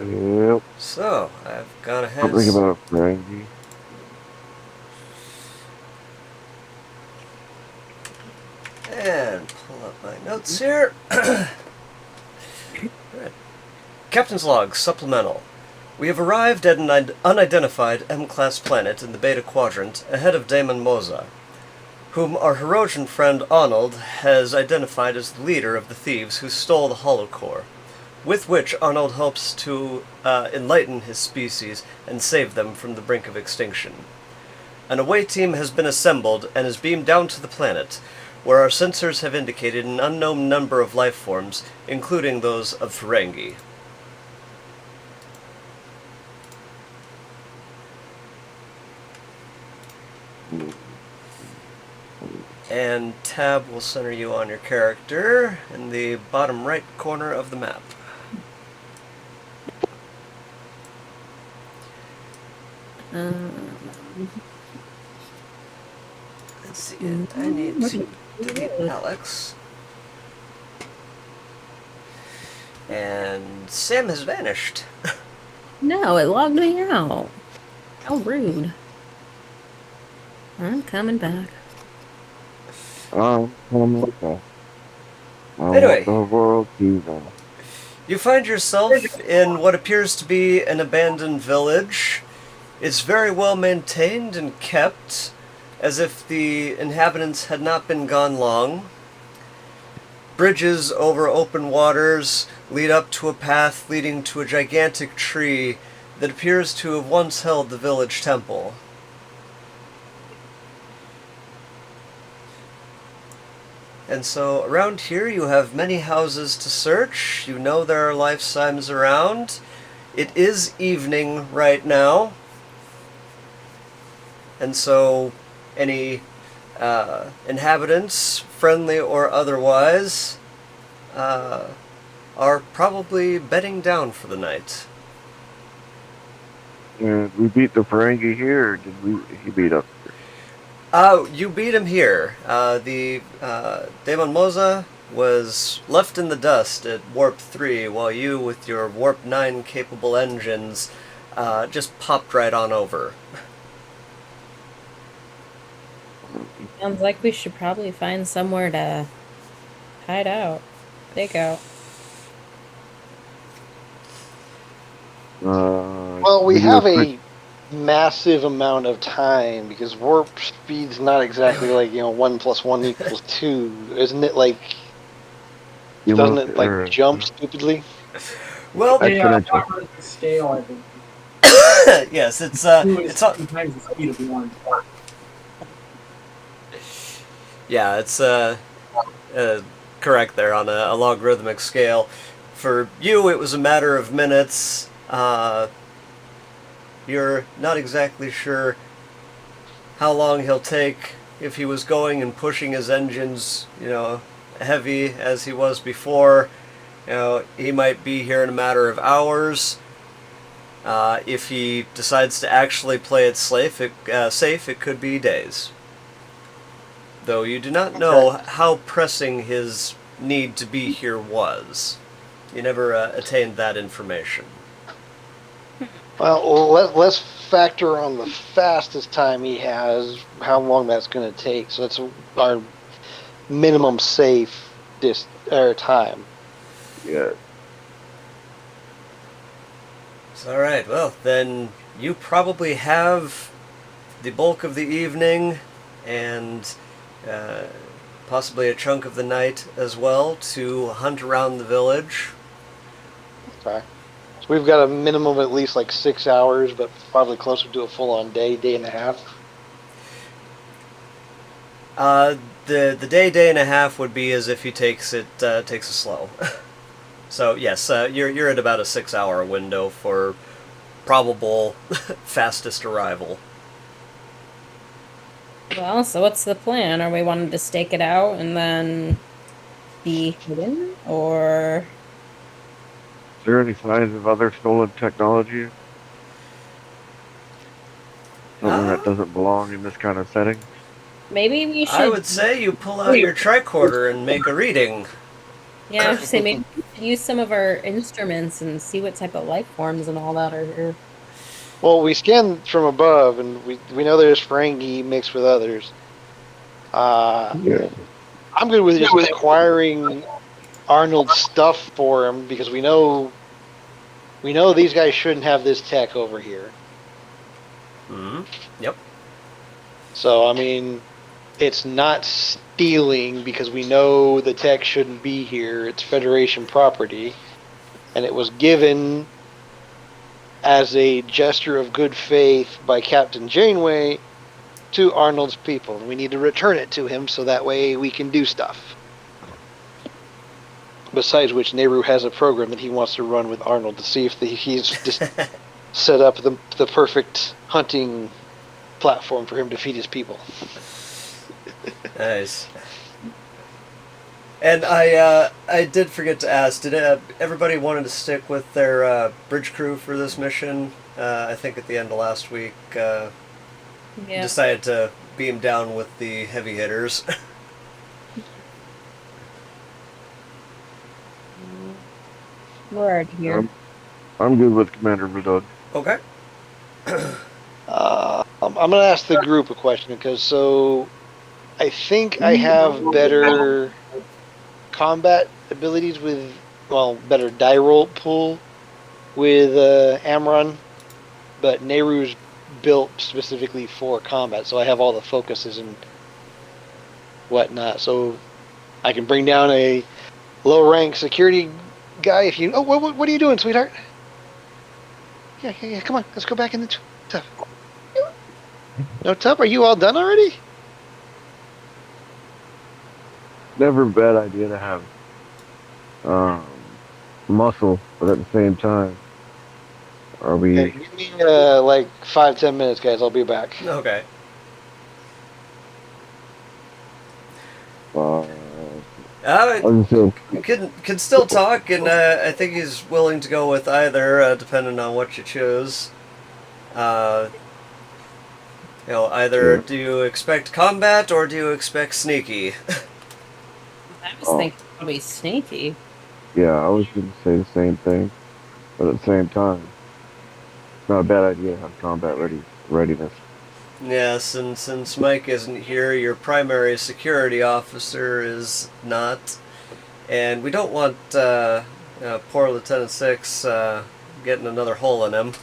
Yep. So, I've gone ahead Something about a Ferengi. and pull up my notes here. Right. Captain's Log, Supplemental. We have arrived at an unidentified M-class planet in the Beta Quadrant ahead of Damon Moza, whom our Herosian friend Arnold has identified as the leader of the thieves who stole the Holocore, with which Arnold hopes to enlighten his species and save them from the brink of extinction. An away team has been assembled and is beamed down to the planet, where our sensors have indicated an unknown number of life forms, including those of Ferengi. And tab will center you on your character in the bottom right corner of the map. Let's see, and I need to delete Alex. And Sam has vanished. No, it logged me out. How rude. I'm coming back. Anyway, the world to you find yourself in what appears to be an abandoned village. It's very well maintained and kept, as if the inhabitants had not been gone long. Bridges over open waters lead up to a path leading to a gigantic tree that appears to have once held the village temple. And so around here you have many houses to search. You know there are life signs around. It is evening right now. And so any inhabitants, friendly or otherwise, are probably bedding down for the night. And we beat the Ferengi here, or did he beat us? You beat him here. The Damon Moza was left in the dust at Warp 3, while you, with your Warp 9 capable engines, just popped right on over. Sounds like we should probably find somewhere to hide out. Take out. Well, we have a massive amount of time because warp speed's not exactly like 1 + 1 = 2, isn't it? Like, doesn't it like jump stupidly? Well, scale, I think. yes, it's sometimes the speed of 1. Yeah, it's correct there on a logarithmic scale. For you, it was a matter of minutes. You're not exactly sure how long he'll take if he was going and pushing his engines, heavy as he was before. He might be here in a matter of hours. If he decides to actually play it safe, it could be days. Though you do not know how pressing his need to be here was. You never attained that information. Well, let's factor on the fastest time he has, how long that's going to take. So that's our minimum safe time. Yeah. All right. Well, then you probably have the bulk of the evening and possibly a chunk of the night as well to hunt around the village. Okay. So we've got a minimum of at least like 6 hours, but probably closer to a full-on day and a half. The day and a half would be as if he takes it slow. So yes, you're at about a 6-hour window for probable fastest arrival. Well, so what's the plan? Are we wanting to stake it out and then be hidden, or? Is there any signs of other stolen technology? Something that doesn't belong in this kind of setting? Maybe we should... I would say you pull out your tricorder and make a reading. Yeah, I was just saying maybe we could use some of our instruments and see what type of life forms and all that are here. Well, we scanned from above, and we know there's Ferengi mixed with others. Yeah. I'm good with just acquiring Arnold's stuff for him because we know these guys shouldn't have this tech over here. Mm-hmm. Yep. So I mean, it's not stealing because we know the tech shouldn't be here. It's Federation property, and it was given as a gesture of good faith by Captain Janeway to Arnold's people. And we need to return it to him so that way we can do stuff. Besides which, Nehru has a program that he wants to run with Arnold to see if he's just set up the perfect hunting platform for him to feed his people. Nice. And I did forget to ask, did everybody wanted to stick with their bridge crew for this mission? I think at the end of last week, Yeah. decided to beam down with the heavy hitters. We're already here. I'm good with Commander Vidod. Okay. I'm going to ask the group a question because I think I have better combat abilities with, better die roll pool with Amron, but Nehru's built specifically for combat, so I have all the focuses and whatnot. So I can bring down a low rank security guy if you. Oh, what are you doing, sweetheart? Yeah. Come on, let's go back in the tub. No tub? Are you all done already? Never a bad idea to have muscle, but at the same time, are we? Okay, give me like 5-10 minutes, guys. I'll be back. Okay. Can still talk, and I think he's willing to go with either, depending on what you choose. Either do you expect combat or do you expect sneaky? I was thinking probably sneaky. Yeah, I was going to say the same thing, but at the same time, it's not a bad idea to have combat readiness. Yes, and since Mike isn't here, your primary security officer is not. And we don't want poor Lieutenant Six getting another hole in him.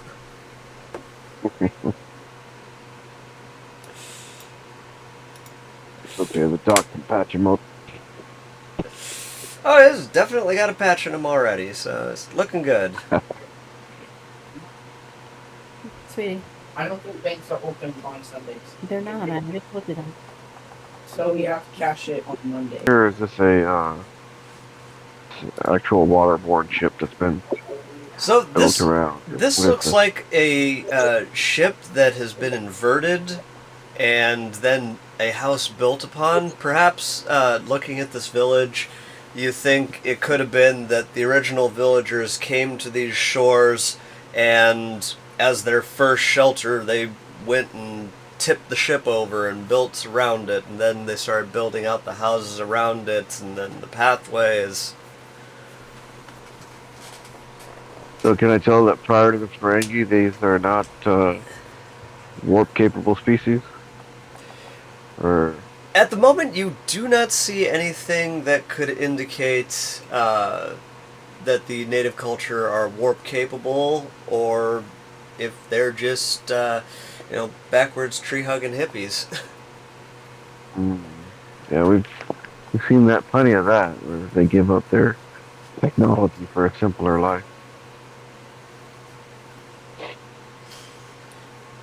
Okay, the doc can patch him up. Oh, he's definitely got a patch in him already, so it's looking good. Sweetie. I don't think banks are open on Sundays. They're not. I just looked at them. So we have to cash it on Monday. Or is this a actual waterborne ship that's been So built around? this looks like a ship that has been inverted and then a house built upon. Perhaps looking at this village, you think it could have been that the original villagers came to these shores and as their first shelter they went and tipped the ship over and built around it, and then they started building out the houses around it and then the pathways. So can I tell that prior to the Ferengi, these are not warp-capable species? Or At the moment, you do not see anything that could indicate that the native culture are warp capable, or if they're just backwards tree hugging hippies. yeah, we've seen that plenty of that, where they give up their technology for a simpler life.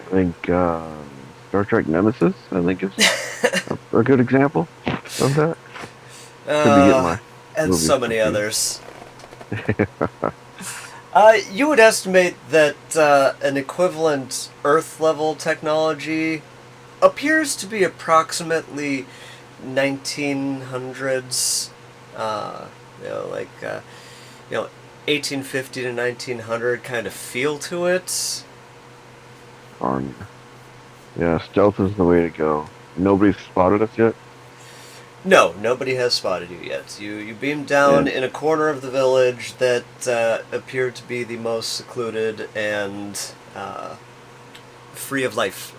I think Star Trek Nemesis, I think, is a good example of that. And so many others. You would estimate that an equivalent Earth-level technology appears to be approximately 1900s, 1850 to 1900 kind of feel to it. Yeah, stealth is the way to go. Nobody's spotted us yet. No, nobody has spotted you yet. You beamed down Yeah. in a corner of the village that appeared to be the most secluded and free of life.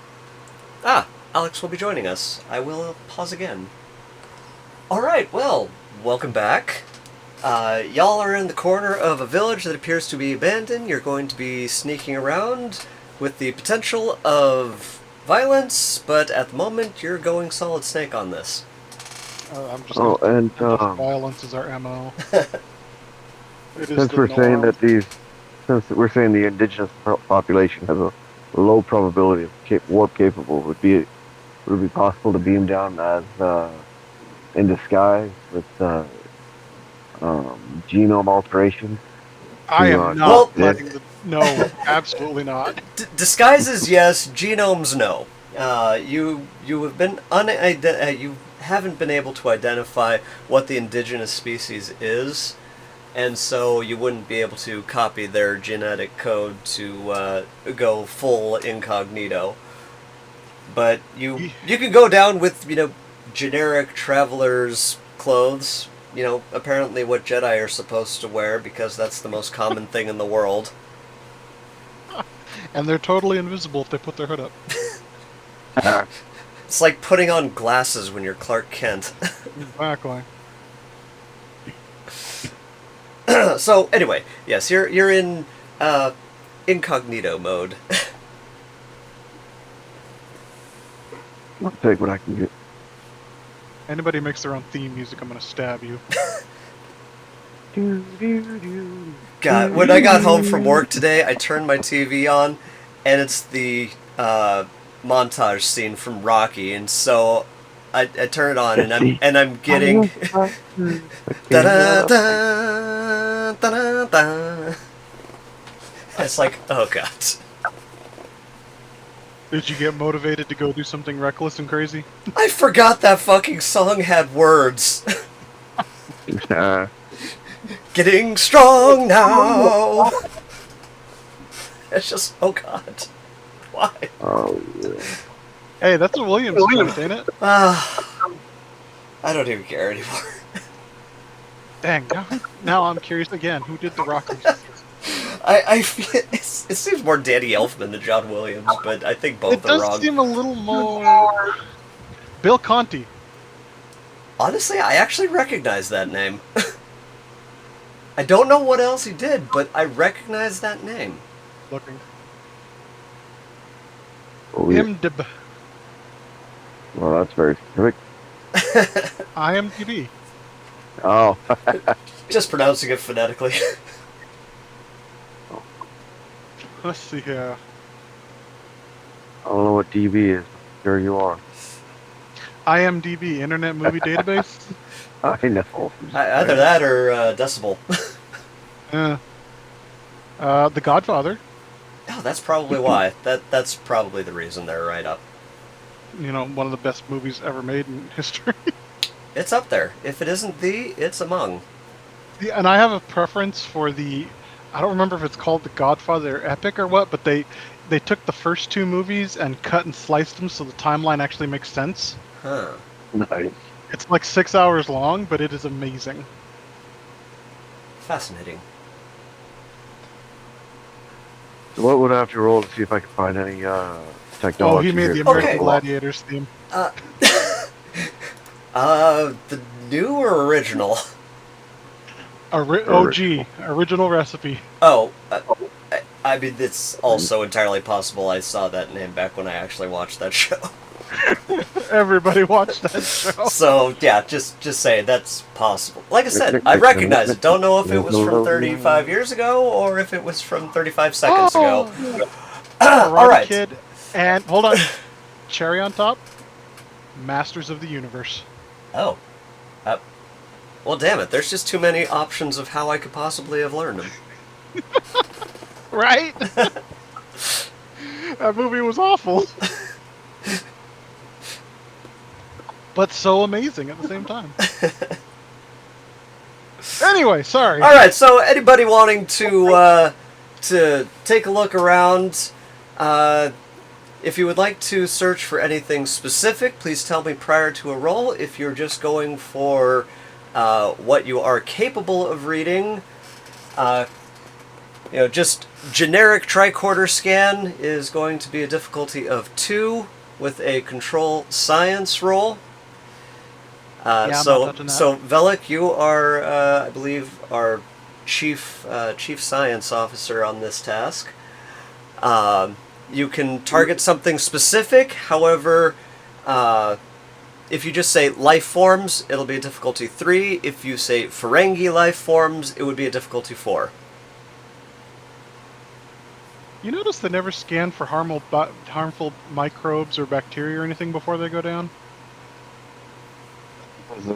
Ah, Alex will be joining us. I will pause again. Alright, well, welcome back. Y'all are in the corner of a village that appears to be abandoned. You're going to be sneaking around with the potential of violence, but at the moment you're going solid snake on this. I'm just Oh, and violence is our MO. It is since the we're saying norm. that since we're saying the indigenous population has a low probability of warp capable, would it be possible to beam down as in disguise with genome alteration? I to, am Well- not letting the... No, absolutely not. Disguises, yes. Genomes, no. You have been you haven't been able to identify what the indigenous species is, and so you wouldn't be able to copy their genetic code to go full incognito. But you can go down with generic travelers' clothes. Apparently what Jedi are supposed to wear because that's the most common thing in the world. And they're totally invisible if they put their hood up. It's like putting on glasses when you're Clark Kent. Exactly. So anyway, yes, you're in incognito mode. I'll take what I can get. Anybody makes their own theme music, I'm gonna stab you. God, when I got home from work today, I turned my TV on, and it's the montage scene from Rocky, and so I turn it on, and I'm getting da-da-da, da-da-da. It's like, oh god. Did you get motivated to go do something reckless and crazy? I forgot that fucking song had words. Getting strong now. It's just, oh god. Why? Oh, yeah. Hey, that's a Williams joint, ain't it? I don't even care anymore. Dang, now I'm curious again. Who did the Rockies? I feel it seems more Danny Elfman than John Williams, but I think both It are does wrong. seem a little more... Bill Conti. Honestly, I actually recognize that name. I don't know what else he did, but I recognize that name. Looking. Oh, yeah. IMDb. Well, that's very specific. IMDb. Oh, Just pronouncing it phonetically. Let's see here. I don't know what DB is. But there you are. IMDb, Internet Movie Database. I know. Either that or Decibel. The Godfather. Oh, that's probably why. That's probably the reason they're right up. You know, one of the best movies ever made in history. It's up there. If it isn't the, it's among. Yeah, and I have a preference for the... I don't remember if it's called The Godfather Epic or what, but they took the first two movies and cut and sliced them so the timeline actually makes sense. Huh. Nice. It's like 6 hours long, but it is amazing. Fascinating. So what would I have to roll to see if I can find any technology? Oh, he made the here? American Okay. Gladiators theme. The new or original? OG, original recipe. Oh, I mean, it's also entirely possible I saw that name back when I actually watched that show. Everybody watched that show. So, yeah, just say that's possible. Like I said, I recognize it. Don't know if it was from 35 years ago or if it was from 35 seconds ago. All Karate right. Kid, and hold on, cherry on top, Masters of the Universe. Oh. Well, damn it. There's just too many options of how I could possibly have learned them. Right? That movie was awful. But so amazing at the same time. Anyway, sorry. All right, so anybody wanting to take a look around, If you would like to search for anything specific, please tell me prior to a roll. If you're just going for what you are capable of reading, just generic tricorder scan is going to be a difficulty of 2 with a control science roll. I'm not so touching that. so Velik, you are, I believe, our chief science officer on this task. You can target something specific. However, if you just say life forms, it'll be a difficulty 3. If you say Ferengi life forms, it would be a difficulty 4. You notice they never scan for harmful microbes or bacteria or anything before they go down?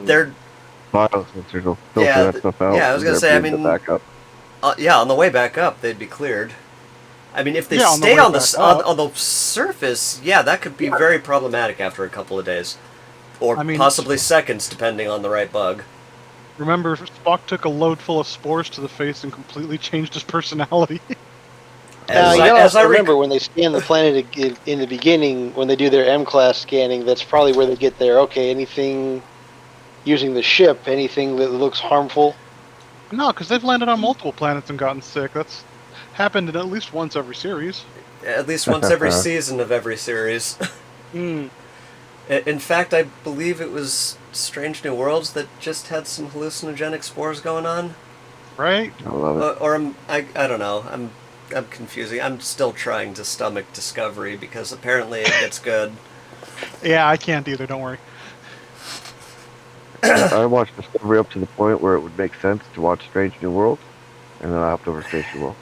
They're biosensors will filter Yeah, that stuff out. yeah, I was gonna and say, they're I being mean- back up. on the way back up, they'd be cleared. I mean, if they Yeah, on the stay way on back the up. on the surface, yeah, that could be very problematic after a couple of days, or I mean- possibly seconds, depending on the right bug. Remember, Spock took a load full of spores to the face and completely changed his personality. Now, you I- gotta also I rec- remember when they scan the planet in the beginning, when they do their M-class scanning, that's probably where they get their, okay, anything using the ship, anything that looks harmful. No, because they've landed on multiple planets and gotten sick. That's happened in at least once every series. At least once every season of every series. In fact, I believe it was Strange New Worlds that just had some hallucinogenic spores going on. Right? I love it. Or I don't know. I'm confusing. I'm still trying to stomach Discovery because apparently it gets good. Yeah, I can't either, don't worry. I watched Discovery up to the point where it would make sense to watch Strange New Worlds, and then I hopped over Strange New Worlds.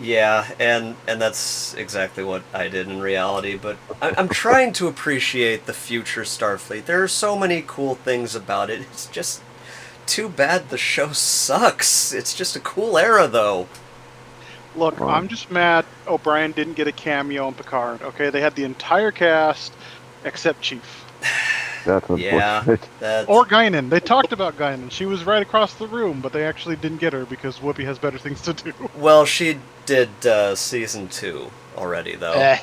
Yeah, and that's exactly what I did in reality, but I'm trying to appreciate the future Starfleet. There are so many cool things about it. It's just too bad the show sucks. It's just a cool era, though. Look, Wow. I'm just mad O'Brien didn't get a cameo in Picard, okay? They had the entire cast except Chief. That's Yeah, unfortunate. that's... Or Guinan. They talked about Guinan. She was right across the room, but they actually didn't get her because Whoopi has better things to do. Well, she did season 2 already, though.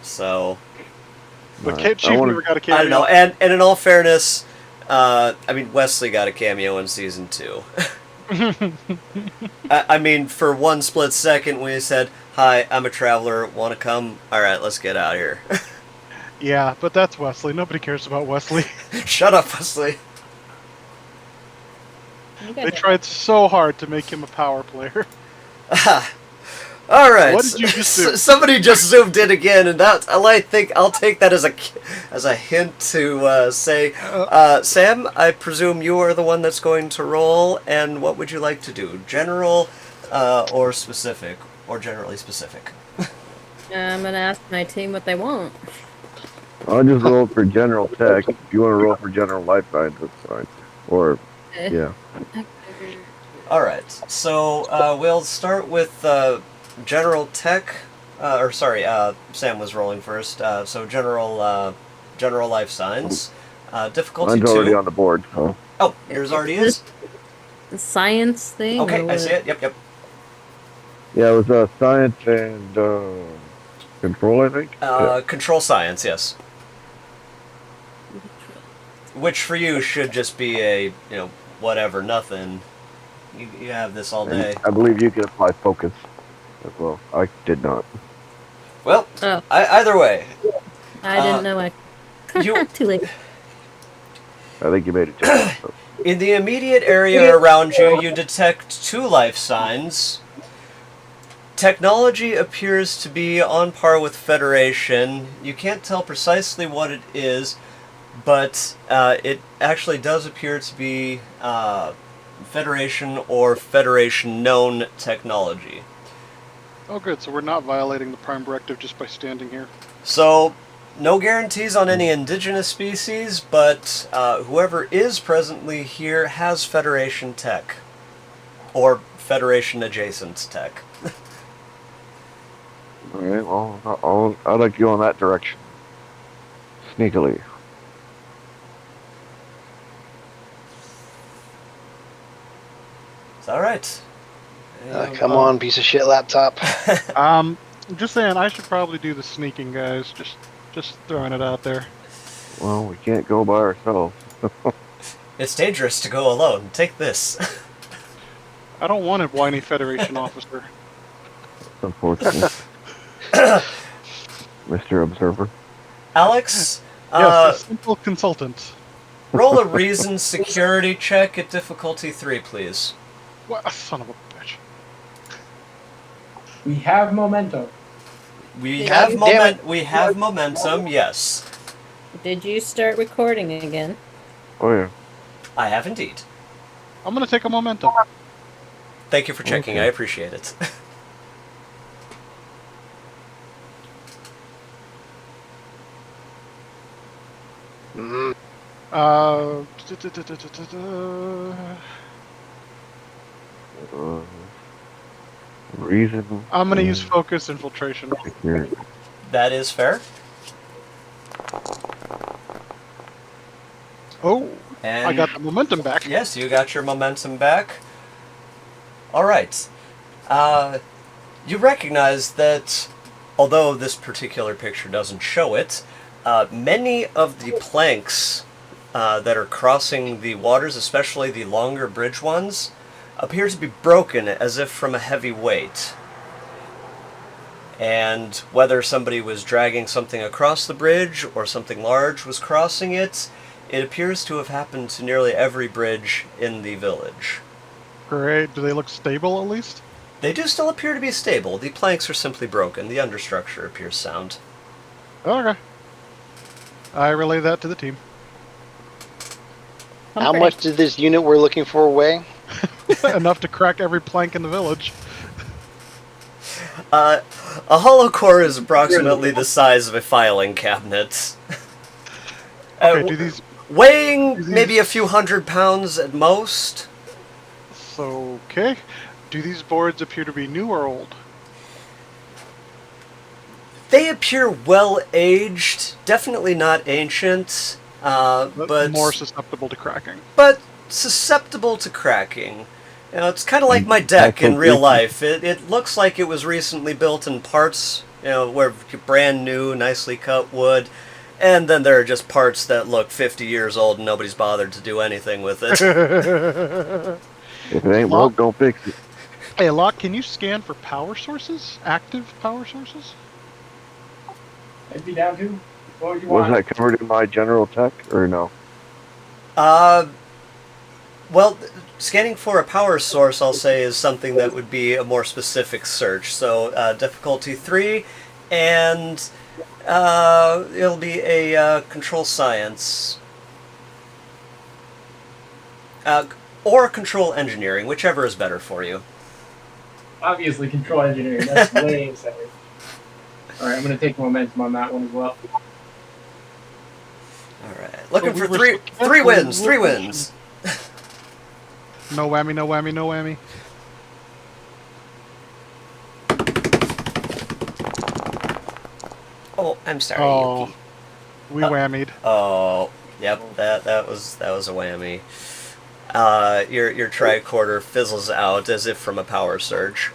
So, But Alright, Chief I wanna- never got a cameo. I don't know. And in all fairness, I mean, Wesley got a cameo in season 2. I mean, for one split second, we said, "Hi, I'm a traveler. Want to come? All right, let's get out of here." Yeah, but that's Wesley. Nobody cares about Wesley. Shut up, Wesley. You They guys are- tried so hard to make him a power player. All right. What did you just do? Somebody just zoomed in again, and that I think I'll take that as a hint to say, Sam, I presume you are the one that's going to roll. And what would you like to do, general, or specific, or generally specific? I'm gonna ask my team what they want. I just rolled for General Tech. If you want to roll for General Life Science, that's fine. Or, yeah. All right. So we'll start with general tech. Sam was rolling first. So general life science. Difficulty Mine's 2. already on the board, so. Oh, yours already is. The science thing. Okay, or I see what? it. Yep. Yeah, it was science and control, I think. Control science, yes. Which for you should just be a whatever, nothing. You have this all day. And I believe you can apply focus as well. I did not. Well, Oh, either way, I didn't know I. you Too late. I think you made it. Just so. in the immediate area around you, you detect 2 life signs. Technology appears to be on par with Federation. You can't tell precisely what it is, but it actually does appear to be Federation or Federation-known technology. Oh, good. So we're not violating the Prime Directive just by standing here. So, no guarantees on any indigenous species, but whoever is presently here has Federation tech. Or Federation-adjacent tech. All right, well, I'd like to go in that direction. Sneakily. Is that right? Come on, piece of shit laptop. I'm just saying, I should probably do the sneaking, guys. Just throwing it out there. Well, we can't go by ourselves. It's dangerous to go alone. Take this. I don't want a whiny Federation officer. It's unfortunate. Mr. Observer. Alex, Yes, a simple consultant. roll a reason security check at difficulty 3, please. What? Son of a bitch. We have momentum. We God have damn it. We have momentum. Yes, Did you start recording again? Oh yeah. I have indeed. I'm gonna take a momentum. Thank you for checking. Okay. I appreciate it. Mm. Uh, Uh, reason. I'm gonna use focus infiltration. Security. That is fair. Oh, And I got the momentum back. yes, you got your momentum back. All right. You recognize that, although this particular picture doesn't show it, many of the planks that are crossing the waters, especially the longer bridge ones, appear to be broken as if from a heavy weight. And whether somebody was dragging something across the bridge or something large was crossing it, it appears to have happened to nearly every bridge in the village. Great. Do they look stable at least? They do still appear to be stable. The planks are simply broken. The understructure appears sound. Okay. I relay that to the team. How much did this unit we're looking for weigh? Enough to crack every plank in the village. A holocore is approximately the size of a filing cabinet. Okay, do these... Weighing maybe a few 100 pounds at most. Okay. Do these boards appear to be new or old? They appear well aged, definitely not ancient, but more susceptible to cracking. but susceptible to cracking. You know, it's kind of like my deck in real life. It looks like it was recently built in parts, you know, where brand new, nicely cut wood, and then there are just parts that look 50 years old and nobody's bothered to do anything with it. If it ain't broke, don't fix it. Hey, Locke, can you scan for power sources? Active power sources? I'd be down to. What you Was want? that covered in my general tech or no? Well, scanning for a power source, I'll say, is something that would be a more specific search. So, difficulty 3, and it'll be a control science. Or control engineering, whichever is better for you. Obviously, control engineering. That's way better. All right, I'm gonna take momentum on that one as well. Alright, looking But for we were three so wins, careful. 3 wins. No whammy, no whammy, no whammy. Oh, I'm sorry, Oh, Yuki. we whammied. Oh, yep, that was a whammy. Your tricorder fizzles out as if from a power surge.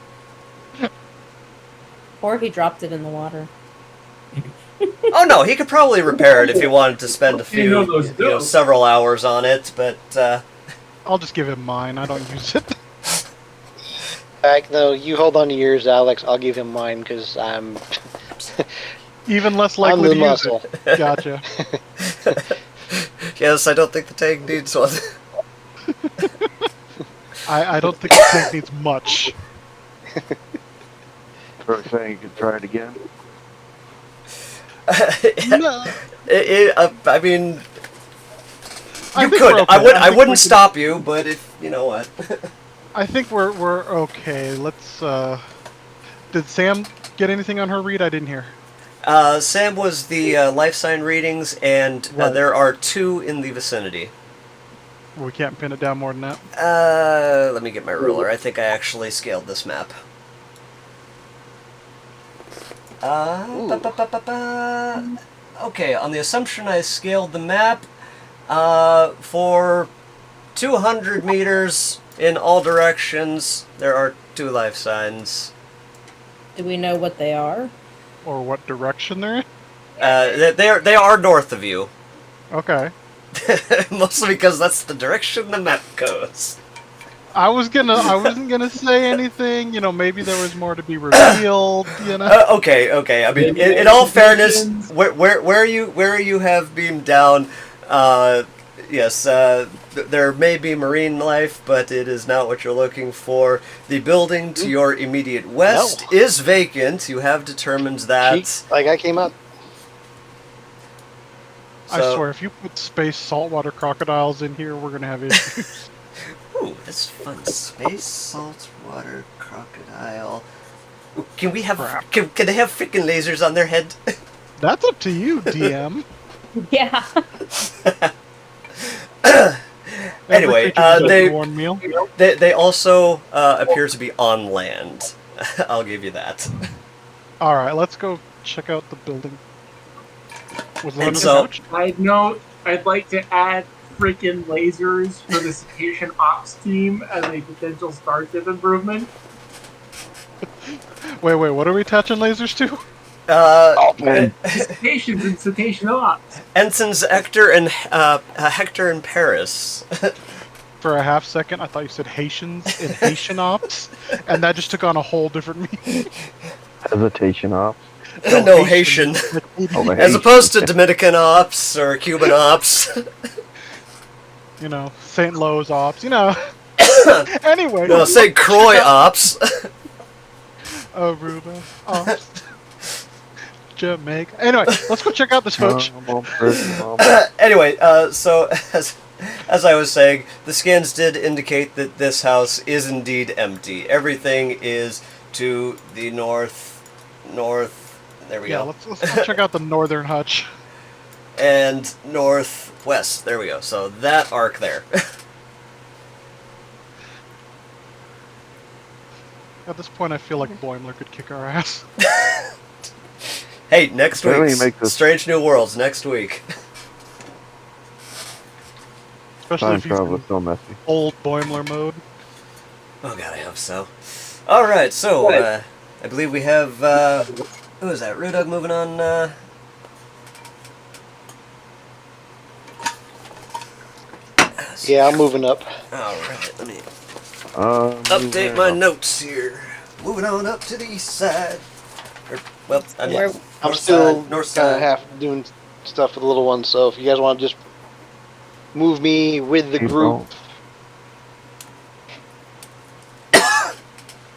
Or he dropped it in the water. Oh no, he could probably repair it if he wanted to spend a You know few, those do. several hours on it, but I'll just give him mine. I don't use it. Back though, you hold on to yours, Alex. I'll give him mine because I'm Even less I'm likely the to muscle. use it. Gotcha. yes, I don't think the tank needs one. I don't think the tank needs much. Or saying you could try it again. No. I mean, I you think could. we're okay. I I think we wouldn't can- stop you, but if you know what. I think we're okay. Let's did Sam get anything on her read? I didn't hear. Sam was the life sign readings, and Right. there are 2 in the vicinity. We can't pin it down more than that. Let me get my ruler. I think I actually scaled this map. Okay, on the assumption I scaled the map, for 200 meters in all directions, there are 2 life signs. Do we know what they are? Or what direction they're in? They are north of you. Okay. Mostly because that's the direction the map goes. I wasn't gonna say anything. Maybe there was more to be revealed. Okay. I mean, Maybe in all fairness, expectations. where you have beamed down, yes, there may be marine life, but it is not what you're looking for. The building to your immediate west is vacant. You have determined that. Like I came out. I swear, if you put space saltwater crocodiles in here, we're gonna have issues. Ooh, that's fun. Space saltwater crocodile. Can we have? Crap. Can they have freaking lasers on their head? That's up to you, DM. Yeah. Anyway, Every warm meal. they also appear to be on land. I'll give you that. All right, let's go check out the building. Was And London so- Couch? Side note, I'd like to add freaking lasers for the Cetacean Ops team as a potential starship improvement. Wait, what are we attaching lasers to? Oh man, Cetaceans and Cetacean Ops. Ensigns Hector and Paris. For a half second, I thought you said Haitians in Haitian ops, and that just took on a whole different meaning. hesitation ops. No, Haitian. Oh, As opposed to Dominican ops or Cuban ops. St. Louis ops, Anyway. No, say Croy ops. Aruba ops. Jamaica. Anyway, let's go check out this coach. Anyway, so as I was saying, the scans did indicate that this house is indeed empty. Everything is to the north. There we Yeah, go. let's go check out the northern hutch. And northwest. There we go. So that arc there. At this point, I feel like Boimler could kick our ass. Hey, next Why don't week, you make this- Strange New Worlds next week. Especially Time if he's travel in is so messy. old Boimler mode. Oh god, I hope so. All right, so I believe we have who is that? Rudog moving on. Yeah, I'm moving up. All right, let me Update update my notes here. Moving on up to the east side. Well, I'm Where- I'm north still side, north kind of side. half doing stuff with the little ones, so if you guys want to just move me with the group.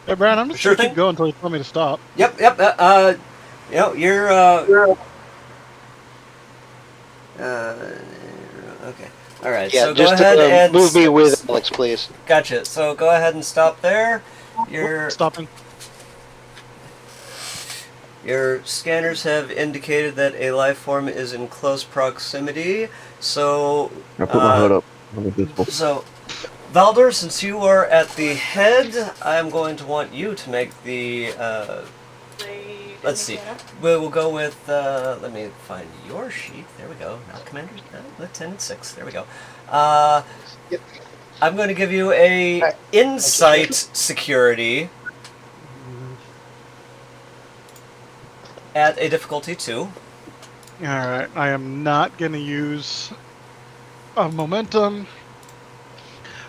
Hey, Brian, I'm just Sure gonna keep thing. going until you tell me to stop. Yep. You're okay. All right. Yeah, so go just ahead and move me with Alex, please. Gotcha. So go ahead and stop there. Your Stopping. scanners have indicated that a life form is in close proximity. So I put my hood up. I'm invisible. So, Valdor, since you are at the head, I'm going to want you to make the. Let's see. We'll go with. Let me find your sheet. There we go. Not Commander. Lieutenant 6. There we go. Yep. I'm going to give you a insight security at a difficulty 2. Alright, I am not gonna use momentum.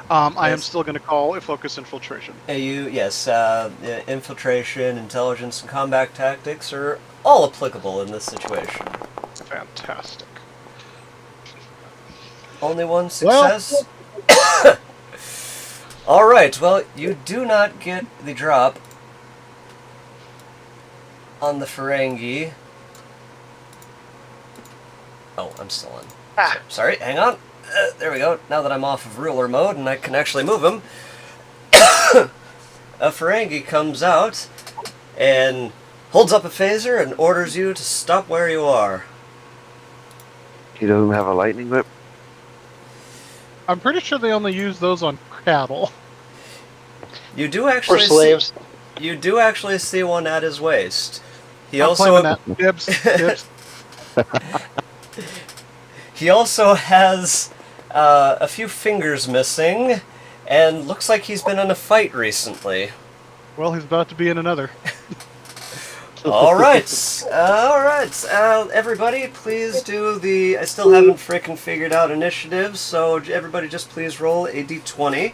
I am Yes. still gonna call a focus infiltration. Yes, infiltration, intelligence, and combat tactics are all applicable in this situation. Fantastic. Only one Well- success. Alright, well, you do not get the drop on the Ferengi. Oh, I'm still on. Sorry, hang on. There we go. Now that I'm off of ruler mode and I can actually move him, a Ferengi comes out and holds up a phaser and orders you to stop where you are. He doesn't have a lightning whip. I'm pretty sure they only use those on cattle. You do Or actually slaves. you do actually see one at his waist. He I'm also claiming that. Dibs. he also has a few fingers missing, and looks like he's been in a fight recently. Well, he's about to be in another. All right, all right. Everybody, please do the. I still haven't frickin' figured out initiatives, so everybody, just please roll a d20.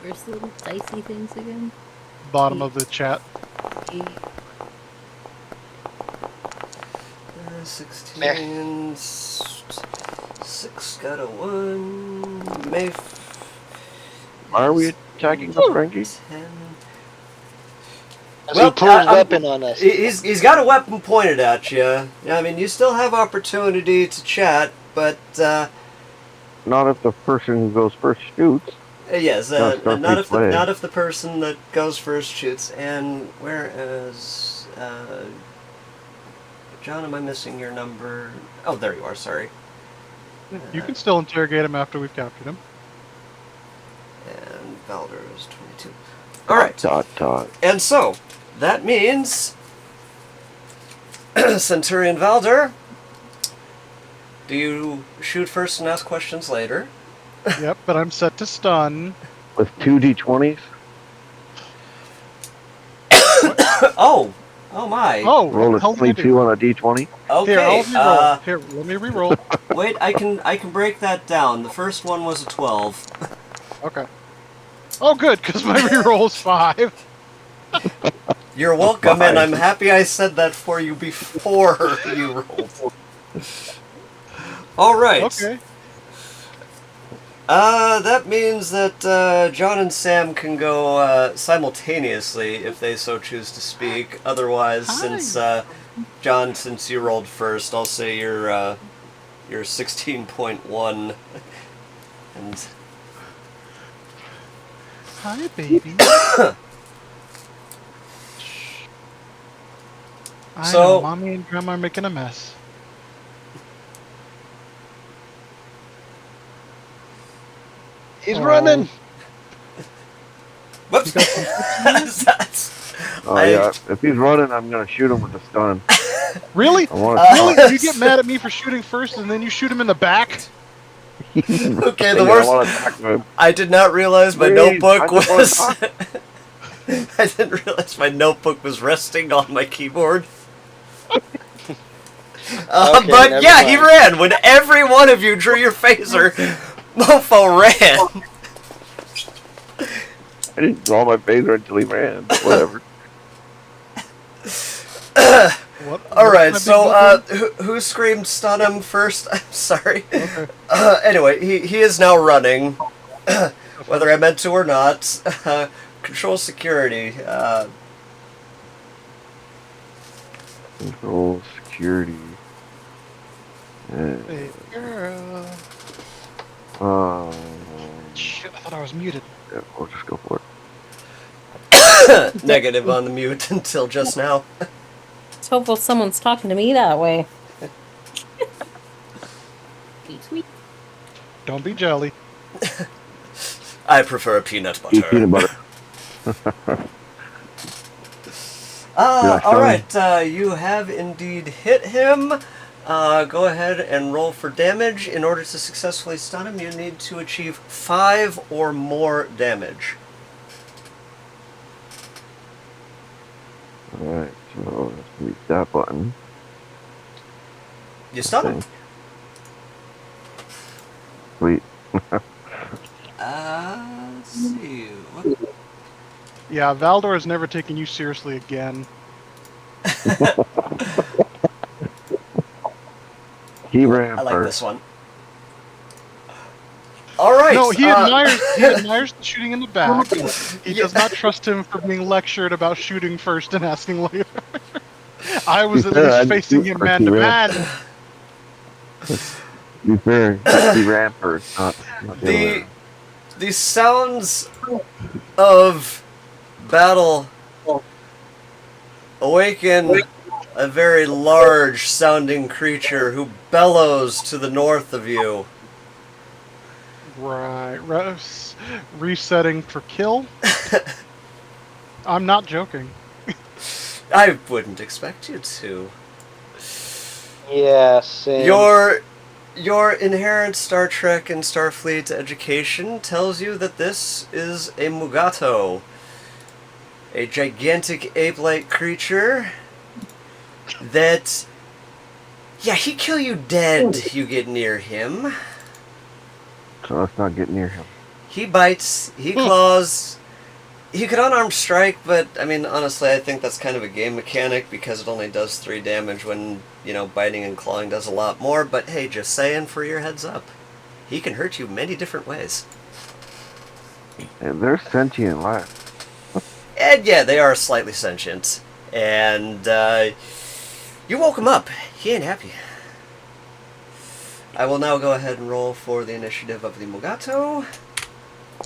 Where's the little dicey things again? Bottom of the chat. 16. 6 got a 1. May. Are we attacking the Frankie? 10. As Well, he pulls weapon on us. He's got a weapon pointed at you. I mean, you still have opportunity to chat, but Not if the person who goes first shoots. yes, Not not if play. not if the person that goes first shoots. And whereas John, am I missing your number? Oh, there you are. Sorry. You can still interrogate him after we've captured him. And Valder is 22. All right. Dot. And so that means Centurion Valder. Do you shoot first and ask questions later? Yep, but I'm set to stun. With 2 d20s. Oh my. Oh, Roll a hell did I do? 22 on a d20. Okay. Here, I'll re-roll. Here, let me re-roll. Wait, I can break that down. The first one was a 12. Okay. Oh, good, because my re-roll is 5. You're welcome, and I'm happy I said that for you before you rolled. All right. Okay. That means that John and Sam can go simultaneously if they so choose to speak. Otherwise, since John, since you rolled first, I'll say you're 16.1. And Hi, baby. I So- know, Mommy and Grandma are making a mess. He's running. whoops. That's- Oh, I- yeah. If he's running, I'm going to shoot him with a stun. Really? I want Really? You get mad at me for shooting first and then you shoot him in the back? Okay, the I worst. want to attack him. I did not realize my Please, notebook I just wanna was. talk. I didn't realize my notebook was resting on my keyboard. Okay, But never yeah, he mind. ran. When every one of you drew your phaser, Mofo ran. I didn't draw my phaser until he ran. But whatever. What? All right, What's so my big who screamed stun him first? I'm sorry. Okay. Anyway, he is now running, whether I meant to or not. Control security. Control security. Hey, girl. Shit, I thought I was muted. Yeah, we'll just go for it. Negative on the mute until just now. It's hopeful someone's talking to me that way. Sweet. Don't be jelly. I prefer peanut Eat butter. peanut butter. All right. You have indeed hit him. Go ahead and roll for damage. In order to successfully stun him, you need to achieve 5 or more damage. Alright, so let's use that button. You stun him. Sweet. Let's see. What? Yeah, Valdor has never taken you seriously again. He ran I like first. this one. All right. No, he admires the shooting in the back. He Yeah. does not trust him for being lectured about shooting first and asking later. I was at Yeah, I least facing do him first, man he to ran. man. To be fair, he ran first, not the other way around. The sounds of battle awaken a very large sounding creature who bellows to the north of you. Right, resetting for kill. I'm not joking. I wouldn't expect you to. Yeah, same. Your inherent Star Trek and Starfleet education tells you that this is a Mugato. a gigantic ape-like creature that, yeah, he kill you dead. You get near him. So let's not get near him. He bites. He claws. He could unarmed strike, but I mean, honestly, I think that's kind of a game mechanic because it only does 3 damage when, you know, biting and clawing does a lot more. But hey, just saying for your heads up, he can hurt you many different ways. And they're sentient life. And yeah, they are slightly sentient. And you woke him up. He ain't happy. I will now go ahead and roll for the initiative of the Mugato.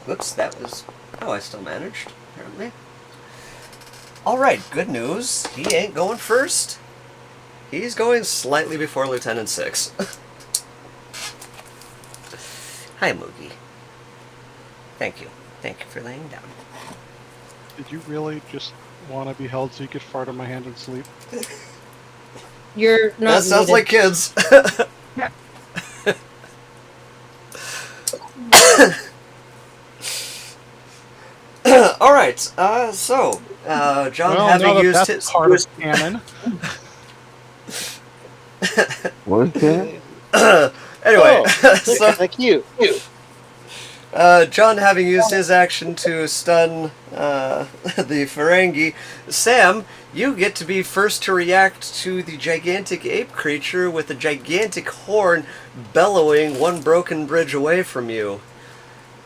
Whoops, that was... Oh, I still managed, apparently. Alright, good news. He ain't going first. He's going slightly before Lieutenant 6. Hi, Moogie. Thank you. Thank you for laying down. Did you really just want to be held so you could fart on my hand and sleep? You're not. That sounds muted. like kids. Alright, so, John, Well, having now that used that's his... part of canon. What is that? Anyway, Oh, so, thank you. John having used his action to stun the Ferengi, Sam, you get to be first to react to the gigantic ape creature with a gigantic horn bellowing 1 broken bridge away from you.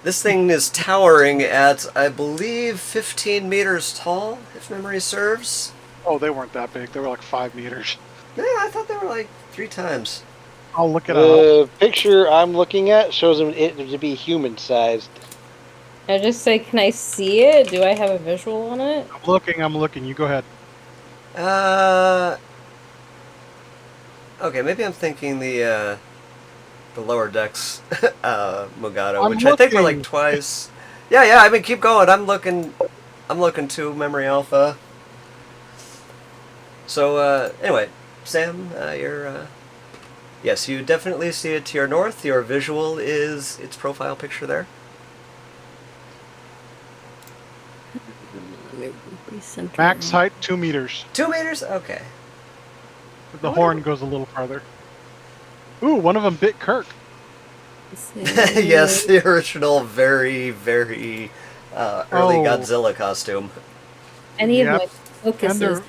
This thing is towering at, I believe, 15 meters tall, if memory serves. Oh, they weren't that big. They were like 5 meters. Yeah, I thought they were like 3 times. I'll look it up. The picture I'm looking at shows it to be human-sized. I just say, can I see it? Do I have a visual on it? I'm looking. You go ahead. Okay, maybe I'm thinking the lower decks Mugato, I'm which I think were looking. like twice. Yeah, I mean, keep going. I'm looking to Memory Alpha. So, anyway, Sam, you're, yes, you definitely see it to your north. Your visual is its profile picture there. Max height 2 meters. 2 meters? Okay. The horn goes a little farther. Ooh, one of them bit Kirk. Yes, the original very, very early Oh. Godzilla costume. Any of Yep. my And focuses.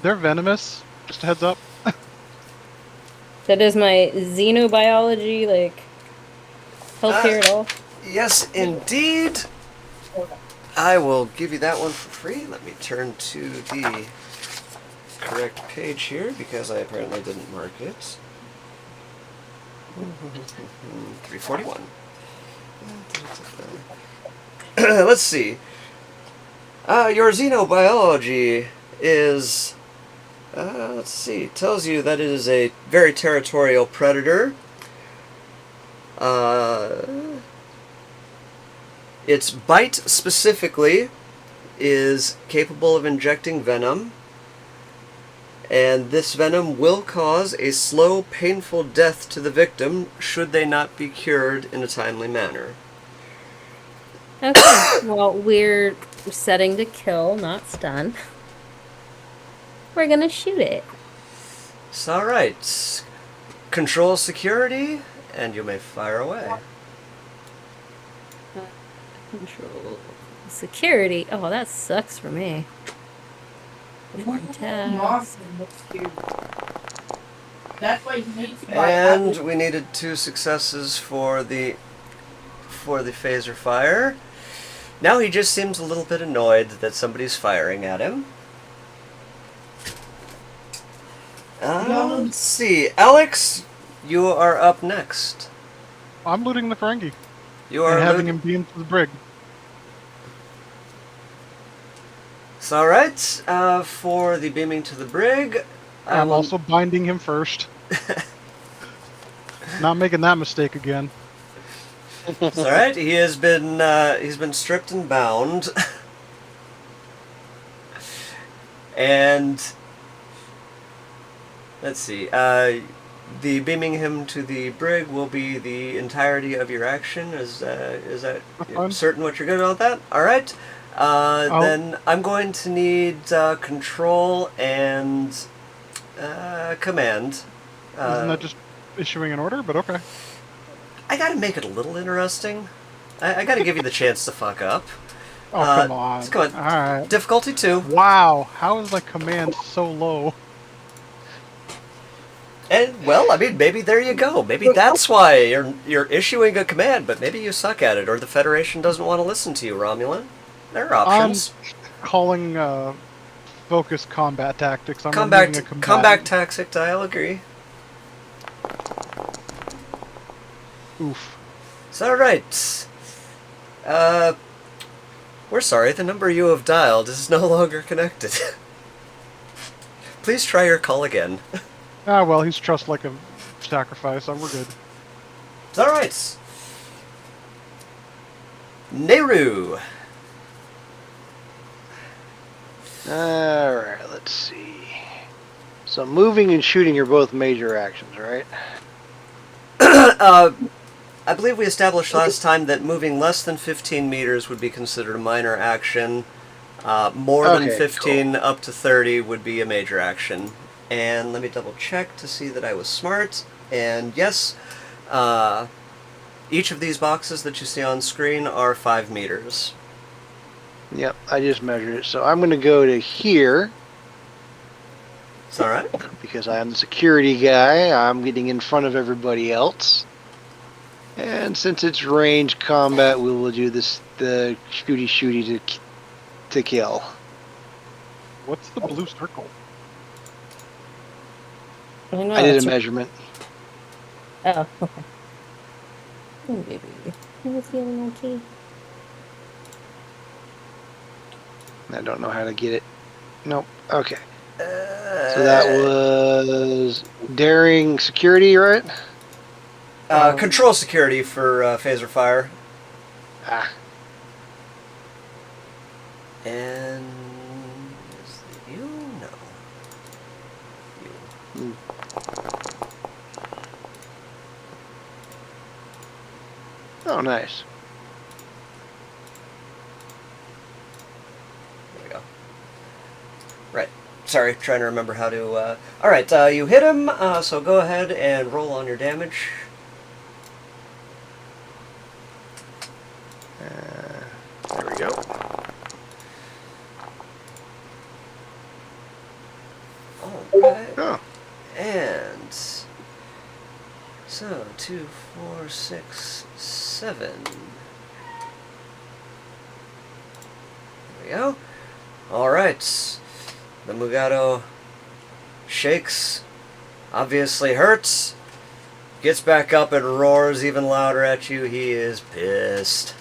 they're venomous. Just a heads up. That is my xenobiology, like, help here at all? Yes, indeed. I will give you that one for free. Let me turn to the correct page here because I apparently didn't mark it. 341. Let's see. Your xenobiology is, let's see, tells you that it is a very territorial predator. Its bite specifically is capable of injecting venom, and this venom will cause a slow, painful death to the victim should they not be cured in a timely manner. Okay, well, we're setting to kill, not stun. We're gonna shoot it. It's alright. Control security, and you may fire away. Control security. Oh, that sucks for me. Montage. That's why you need to And we needed 2 successes for the phaser fire. Now he just seems a little bit annoyed that somebody's firing at him. Let's see. Alex, you are up next. I'm looting the Ferengi You are and having loot- him beamed to the brig. It's alright. For the beaming to the brig, I I'm will- also binding him first. Not making that mistake again. It's alright. He's been stripped and bound. And let's see. The beaming him to the brig will be the entirety of your action. Is that Fine. certain what you're good about that? All right. Then I'm going to need control and command. Isn't that just issuing an order? But okay. I gotta make it a little interesting. I gotta give you the chance to fuck up. Oh, come on. Come on. All right. Difficulty 2. Wow, how is my command so low? And, well, I mean, maybe there you go. Maybe that's why you're issuing a command, but maybe you suck at it, or the Federation doesn't want to listen to you, Romulan. There are options. Calling focus combat tactics. I'm removing a combatant. Combat tactic, I'll agree. Oof. Is that alright? We're sorry, the number you have dialed is no longer connected. Please try your call again. Ah, well, he's trussed like a sacrifice, so we're good. Is that alright? Nehru! Alright, let's see. So moving and shooting are both major actions, right? I believe we established last time that moving less than 15 meters would be considered a minor action. More than 15 cool. up to 30 would be a major action. And let me double check to see that I was smart. And yes, each of these boxes that you see on screen are 5 meters. Yep, I just measured it. So I'm going to go to here. Is that alright? Because I am the security guy, I'm getting in front of everybody else. And since it's range combat, we will do the shooty to kill. What's the blue circle? I did a measurement. Oh, okay. Oh, baby. Are you feeling okay? I don't know how to get it. Nope. Okay. So that was daring security, right? Control security for phaser fire. Ah. And is it you? No. You. Oh, nice. There we go. Right. Sorry, trying to remember how to... Alright, you hit him, so go ahead and roll on your damage. There we go. Alright. Oh. And... So, 2, 4, 6, 7. There we go. Alright. The Mugato shakes, obviously hurts, gets back up and roars even louder at you. He is pissed.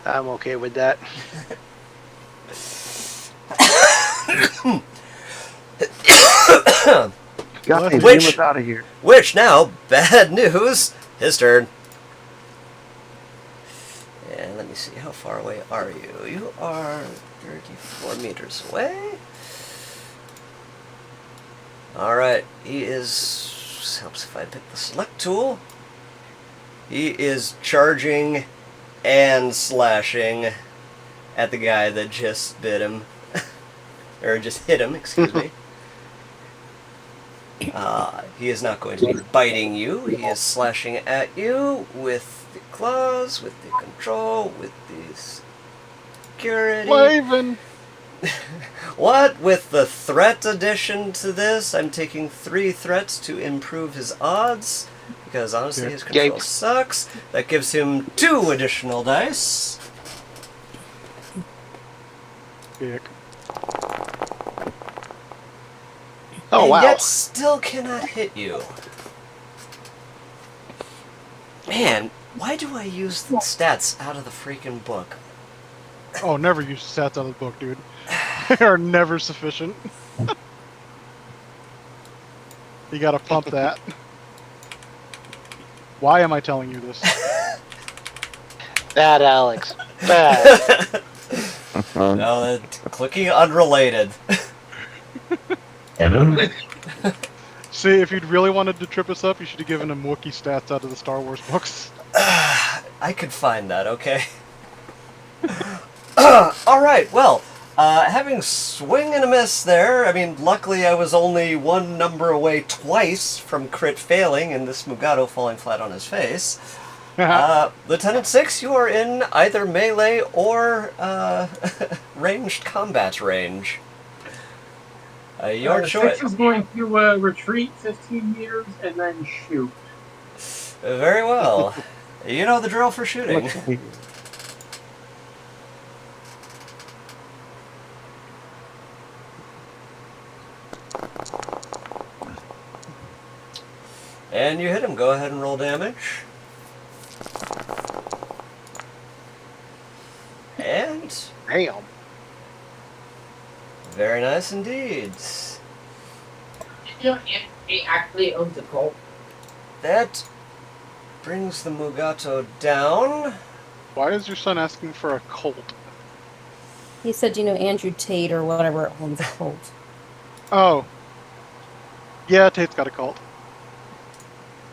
I'm okay with that. Guys, get Which- us out of here. Which now, bad news, his turn. And let me see, how far away are you? You are 34 meters away. Alright, he is... helps if I pick the select tool. He is charging and slashing at the guy that just bit him. Or just hit him, excuse me. He is not going to be biting you. He is slashing at you with the claws, with the control, with the security. Laven! What? With the threat addition to this, I'm taking 3 threats to improve his odds. Because honestly, his control sucks. That gives him 2 additional dice. Ick. Oh, and wow. yet still cannot hit you. Man, why do I use the stats out of the freaking book? Oh, never use stats out of the book, dude. They are never sufficient. You gotta pump that. Why am I telling you this? Bad, Alex. Bad. No, that clicking unrelated. See, if you'd really wanted to trip us up, you should have given him Wookiee stats out of the Star Wars books. I could find that, okay? Alright, well, having swing and a miss there, I mean, luckily I was only one number away twice from crit failing and this Mugato falling flat on his face. Lieutenant 6, you are in either melee or ranged combat range. Your choice. 6 is going to retreat 15 meters and then shoot. Very well. You know the drill for shooting. And you hit him. Go ahead and roll damage. And Damn. very nice indeed. You know, he actually owns a cult. That brings the Mugato down. Why is your son asking for a colt? He said, you know, Andrew Tate or whatever owns a cult. Oh. Yeah, Tate's got a cult.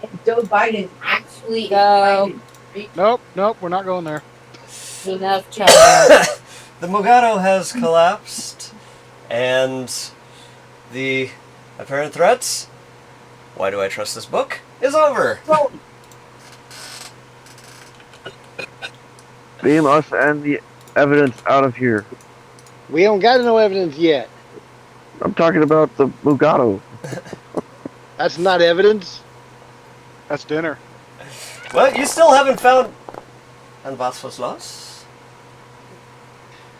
And Joe Biden actually Go. invited. Nope, we're not going there. Enough, child. The Mugato has collapsed, and the apparent threats, why do I trust this book, is over. Beam us and the evidence out of here. We don't got no evidence yet. I'm talking about the Mugato. That's not evidence. That's dinner. Well, you still haven't found... And was was los?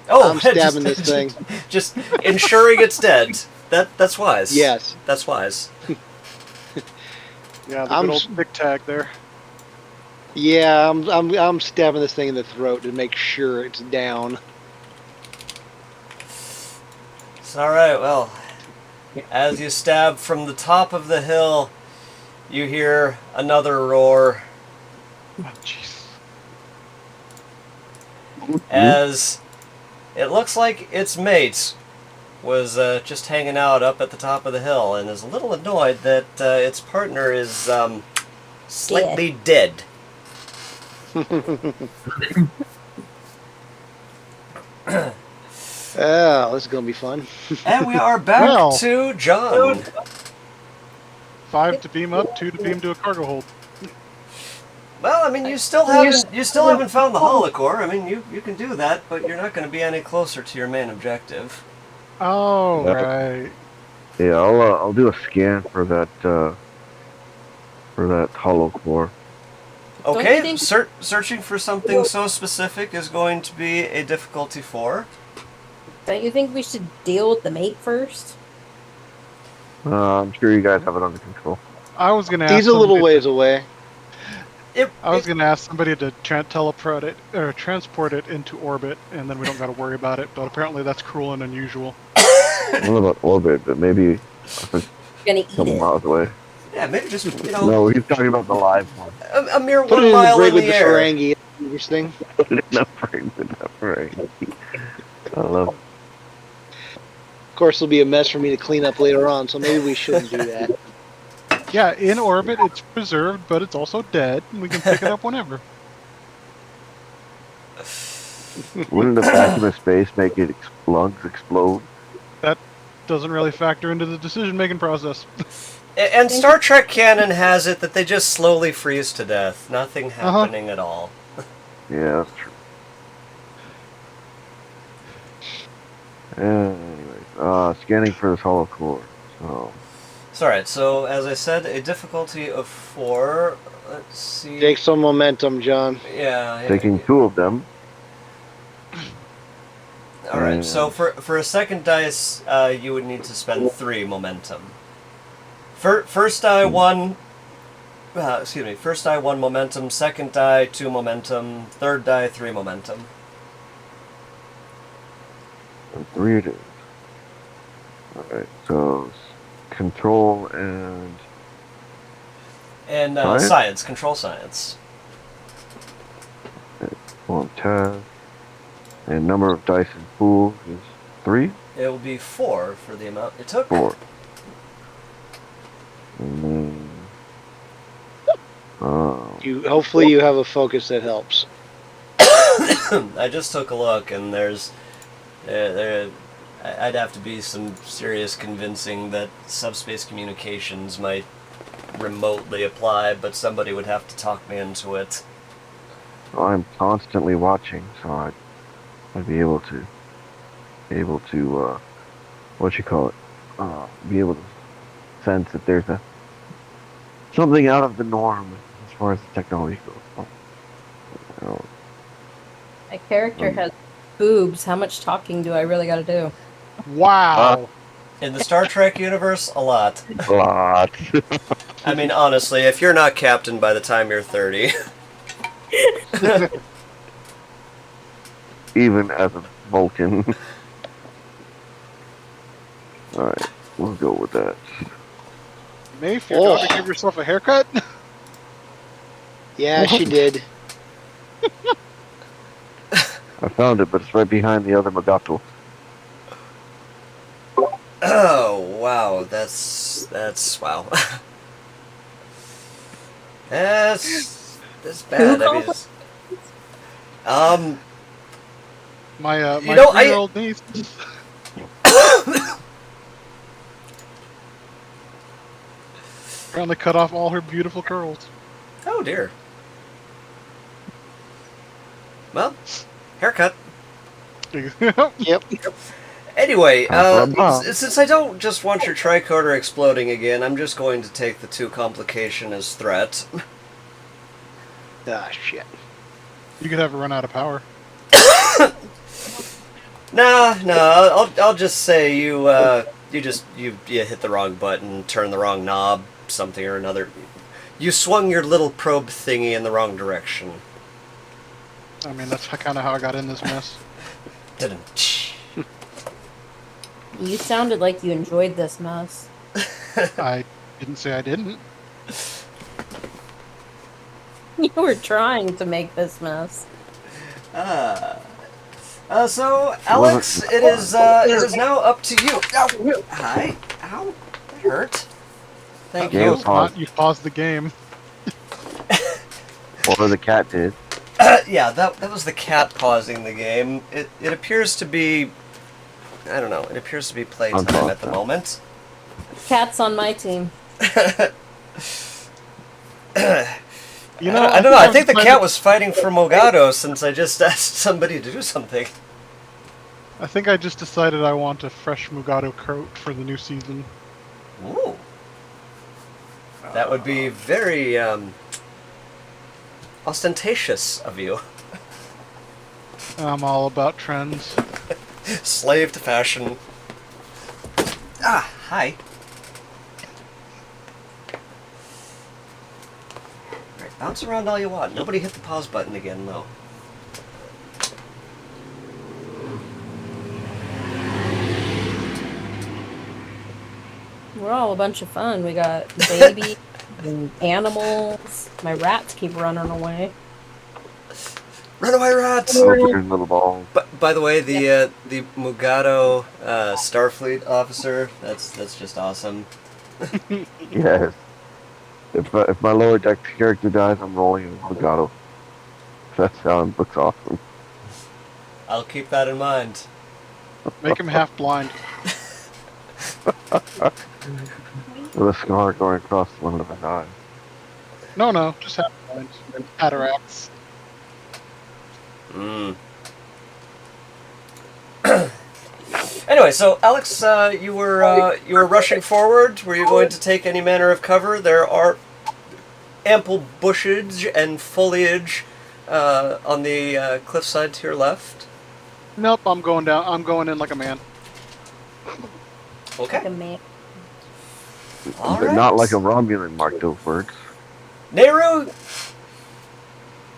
Oh, I'm stabbing this thing. Just ensuring it's dead. That's wise. Yes. That's wise. Yeah, the I'm good old big tag there. Yeah, I'm stabbing this thing in the throat to make sure it's down. It's alright, well, as you stab from the top of the hill, you hear another roar Oh, jeez. as it looks like its mate was just hanging out up at the top of the hill and is a little annoyed that its partner is slightly dead. Oh, this is gonna be fun. And we are back Well. to John. 5 to beam up, 2 to beam to a cargo hold. Well, I mean, you still haven't found the Holocore. I mean, you can do that, but you're not going to be any closer to your main objective. Oh, Yeah. right. Yeah, I'll do a scan for that Holocore. Don't you Okay, think- searching for something so specific is going to be a difficulty 4. Don't you think we should deal with the mate first? I'm sure you guys have it under control. I was gonna ask. He's a little somebody ways away. I was gonna ask somebody to teleport it or transport it into orbit, and then we don't got to worry about it. But apparently that's cruel and unusual. I don't know about orbit, but maybe a Gonna eat couple it. miles away. Yeah, maybe just, you know, No, he's talking about the live one. a mere Put 1 it in the mile brig in with the the air. Ferengi. Interesting. Put it in the frame, I love it. Of course, it'll be a mess for me to clean up later on, so maybe we shouldn't do that. Yeah, in orbit it's preserved, but it's also dead, and we can pick it up whenever. Wouldn't the vacuum of space make its lungs explode? Doesn't really factor into the decision-making process. And Star Trek canon has it that they just slowly freeze to death. Nothing happening at all. Yeah, that's true. Anyways, scanning for this Holocore. So, It's alright, so as I said, a difficulty of 4. Let's see. Take some momentum, John. Yeah. taking 2 of them. Alright, so for a second dice, you would need to spend 3 momentum. First die 1. First die 1 momentum, second die 2 momentum, third die 3 momentum. And 3 it is. Alright, so control and And Science? science, control science. montage. And number of dice in pool is 3? It will be 4 for the amount it took. 4. And then, Hopefully you have a focus that helps. I just took a look, and I'd have to be some serious convincing that subspace communications might remotely apply, but somebody would have to talk me into it. I'm constantly watching, so I'd be able to what you call it, be able to sense that there's something out of the norm as far as the technology goes. You know, My character has boobs. How much talking do I really got to do? Wow. In the Star Trek universe, a lot. a lot. I mean, honestly, if you're not captain by the time you're 30, Even as a Vulcan. All right, we'll go with that. Maeve, your daughter gave herself a haircut? Yeah, she did. I found it, but it's right behind the other Magato. oh wow, that's wow. that's bad. I mean, My You know, 3-year-old niece. Apparently cut off all her beautiful curls. oh dear. Well, haircut. Yep. Anyway, Ba-ba-ba. since I don't just want your tricorder exploding again, I'm just going to take the 2 complication as threat. Ah, shit. You could have her run out of power. Nah, I'll just say you hit the wrong button, turned the wrong knob, something or another. You swung your little probe thingy in the wrong direction. I mean, that's kind of how I got in this mess. Didn't. You sounded like you enjoyed this mess. I didn't say I didn't. You were trying to make this mess. So Alex, it is now up to you. Ow. Hi. Ow. That hurt. Thank Game you. paused. You paused the game. Or the cat did. Yeah, that was the cat pausing the game. It appears to be, I don't know. It appears to be playtime at the moment. Cat's on my team. You know, I don't know. I think the cat was fighting for Mogado since I just asked somebody to do something. I think I just decided I want a fresh Mugato coat for the new season. Ooh. That would be very ostentatious of you. I'm all about trends. Slave to fashion. Ah, hi. Alright, bounce around all you want. Nobody hit the pause button again, though. We're all a bunch of fun. We got babies and animals. My rats keep running away. Run away, rats! Weird little ball. But by the way, the Mugato Starfleet officer, that's just awesome. Yes. If my lower deck character dies, I'm rolling in Magato. That sound looks awesome. I'll keep that in mind. Make him half blind. With a scar going across one of his eyes. No, just half blind. Cataracts. Anyway, so Alex, you were rushing forward. Were you going to take any manner of cover? There are ample bushage and foliage on the cliffside to your left. Nope, I'm going down. I'm going in like a man. Okay. Like a man. All But right. not like a Romulan, mark those words. Nehru,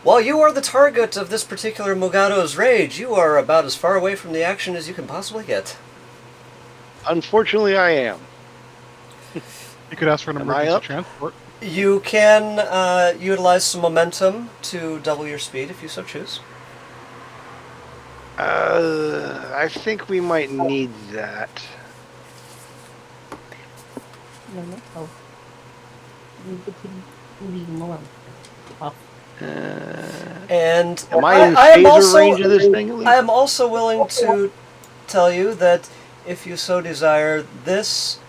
while you are the target of this particular Mugato's rage, you are about as far away from the action as you can possibly get. Unfortunately, I am. You could ask for an Am I emergency up? transport. You can utilize some momentum to double your speed if you so choose. I think we might need that. No. Oh. Leave him alone. Oh, And Am I in am phaser also range of this thing? At least? I am also willing to tell you that if you so desire, this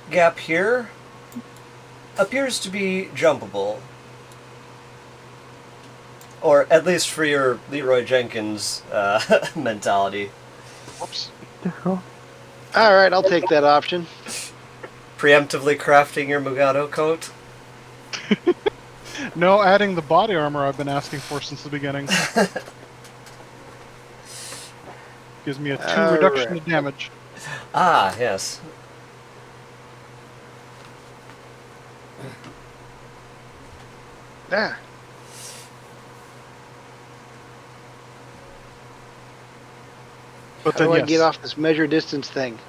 gap here appears to be jumpable. Or at least for your Leroy Jenkins mentality. Whoops. All right, I'll take that option. Preemptively crafting your Mugado coat. No, adding the body armor I've been asking for since the beginning. Gives me a 2 reduction to damage. Ah, yes. Ah. But How then do I yes, get off this measure distance thing?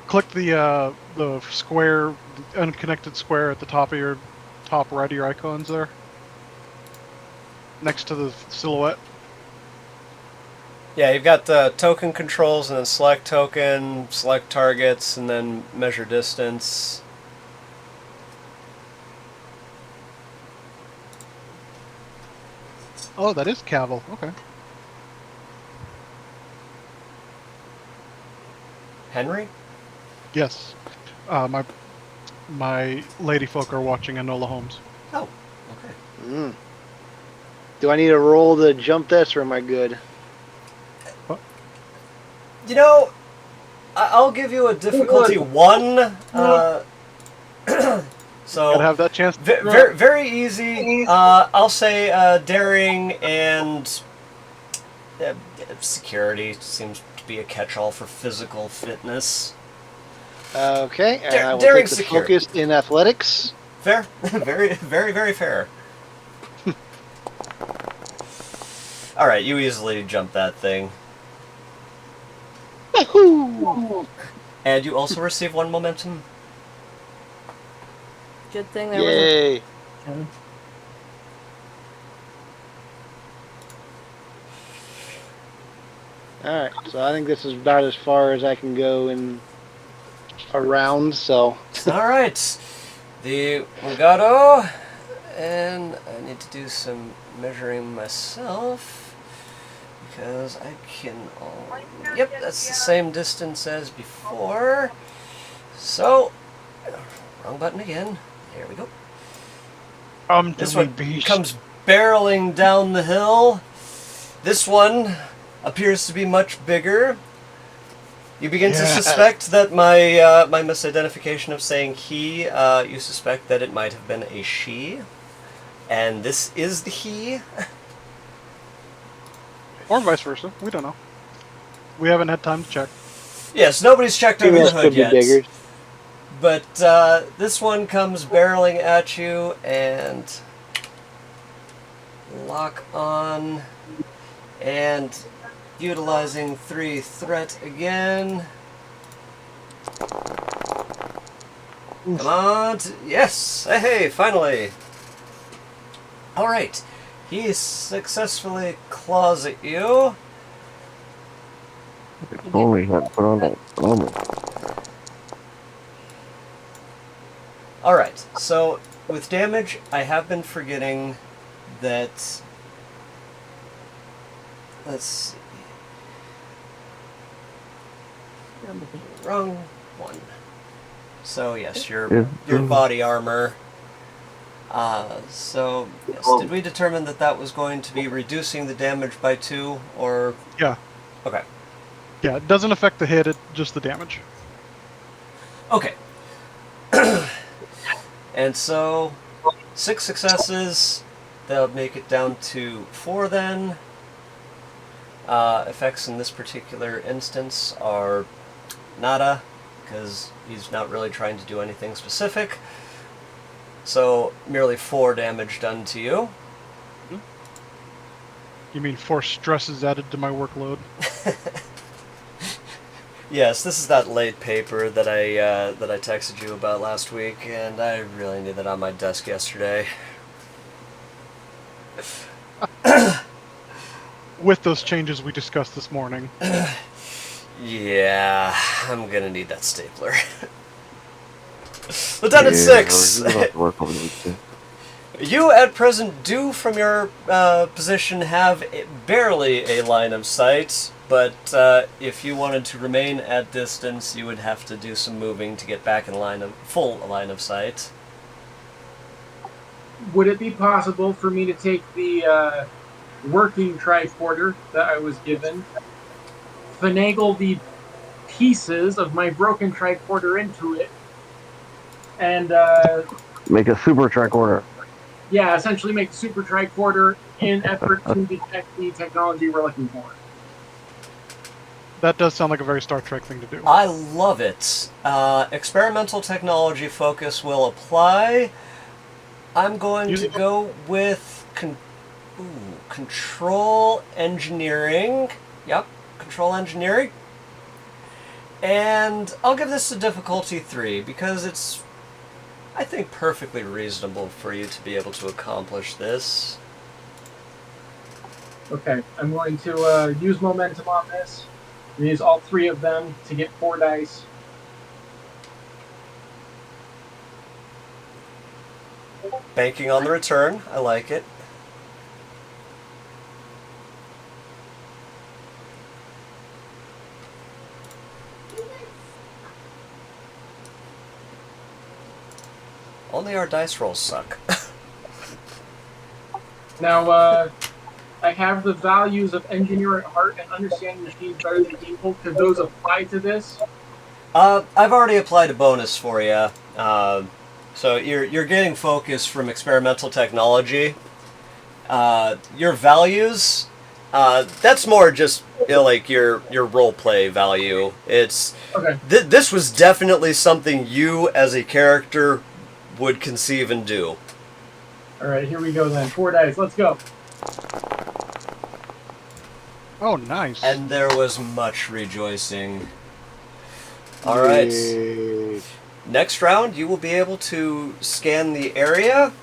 click the square, the unconnected square at the top of your top right of your icons there, next to the silhouette. Yeah, you've got the token controls and then select token, select targets, and then measure distance. Oh, that is Cavill. Okay. Henry? Yes. My lady folk are watching Enola Holmes. Oh, okay. Mm. Do I need to roll to jump this, or am I good? You know, I'll give you a difficulty 1. So Gotta have that chance. very, very easy. I'll say daring and security seems to be a catch-all for physical fitness. Okay, and I will Daring take the security. focus in athletics. Fair, very, very, very fair. All right, you easily jump that thing, Woohoo! and you also receive 1 momentum. good thing there Yay! wasn't. Alright, so I think this is about as far as I can go in a round, so... All right, the Mugado, and I need to do some measuring myself because I can. Yep, that's the same distance as before. So, wrong button again. There we go. This one comes barreling down the hill. This one appears to be much bigger. You begin to suspect that my my misidentification of saying he, you suspect that it might have been a she, and this is the he. Or vice versa. We don't know. We haven't had time to check. Yes, nobody's checked under the Females hood could be yet. bigger. But this one comes barreling at you and lock on, and utilizing 3 threat again. Come on. Yes. Hey, finally. All right. He successfully claws at you. If only he had put on that armor. All right. So with damage, I have been forgetting that. Let's see. Wrong one. So yes, your body armor. So yes, did we determine that that was going to be reducing the damage by 2, or? Yeah. Okay. Yeah, it doesn't affect the hit, just the damage. Okay. And so 6 successes. That'll make it down to 4 then. Effects in this particular instance are nada, because he's not really trying to do anything specific. So merely 4 damage done to you. You mean 4 stresses added to my workload? Yes, this is that late paper that I texted you about last week, and I really need that on my desk yesterday. With those changes we discussed this morning. Yeah, I'm gonna need that stapler. Lieutenant 6! You at present do, from your position, have barely a line of sight, but if you wanted to remain at distance, you would have to do some moving to get back in full line of sight. Would it be possible for me to take the working tricorder that I was given, finagle the pieces of my broken tricorder into it, and Make a super tricorder. yeah, essentially make a super tricorder in effort to detect the technology we're looking for? That does sound like a very Star Trek thing to do. I love it. Experimental technology focus will apply. I'm going to go with control engineering. Yep, control engineering. And I'll give this a difficulty 3 because it's, I think, perfectly reasonable for you to be able to accomplish this. Okay, I'm going to use momentum on this. Use all 3 of them to get 4 dice. Banking on the return. I like it. Only our dice rolls suck. Now, I have the values of engineering heart and understanding machines better than people. Could those apply to this? I've already applied a bonus for you. So you're getting focus from experimental technology. Your values, that's more just like your role play value. It's Okay. This was definitely something you as a character would conceive and do. All right, here we go then. 4 dice. Let's go. Oh, nice. And there was much rejoicing. All right. Yay. Next round, you will be able to scan the area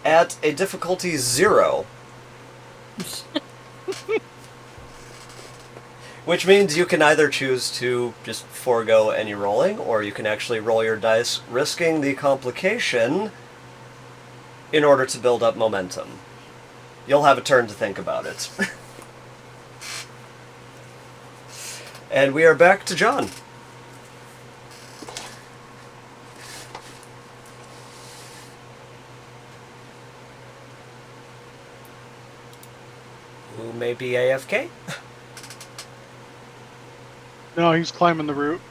at a difficulty 0. Which means you can either choose to just forego any rolling, or you can actually roll your dice, risking the complication in order to build up momentum. You'll have a turn to think about it. And we are back to John. Who may be AFK? No, he's climbing the route.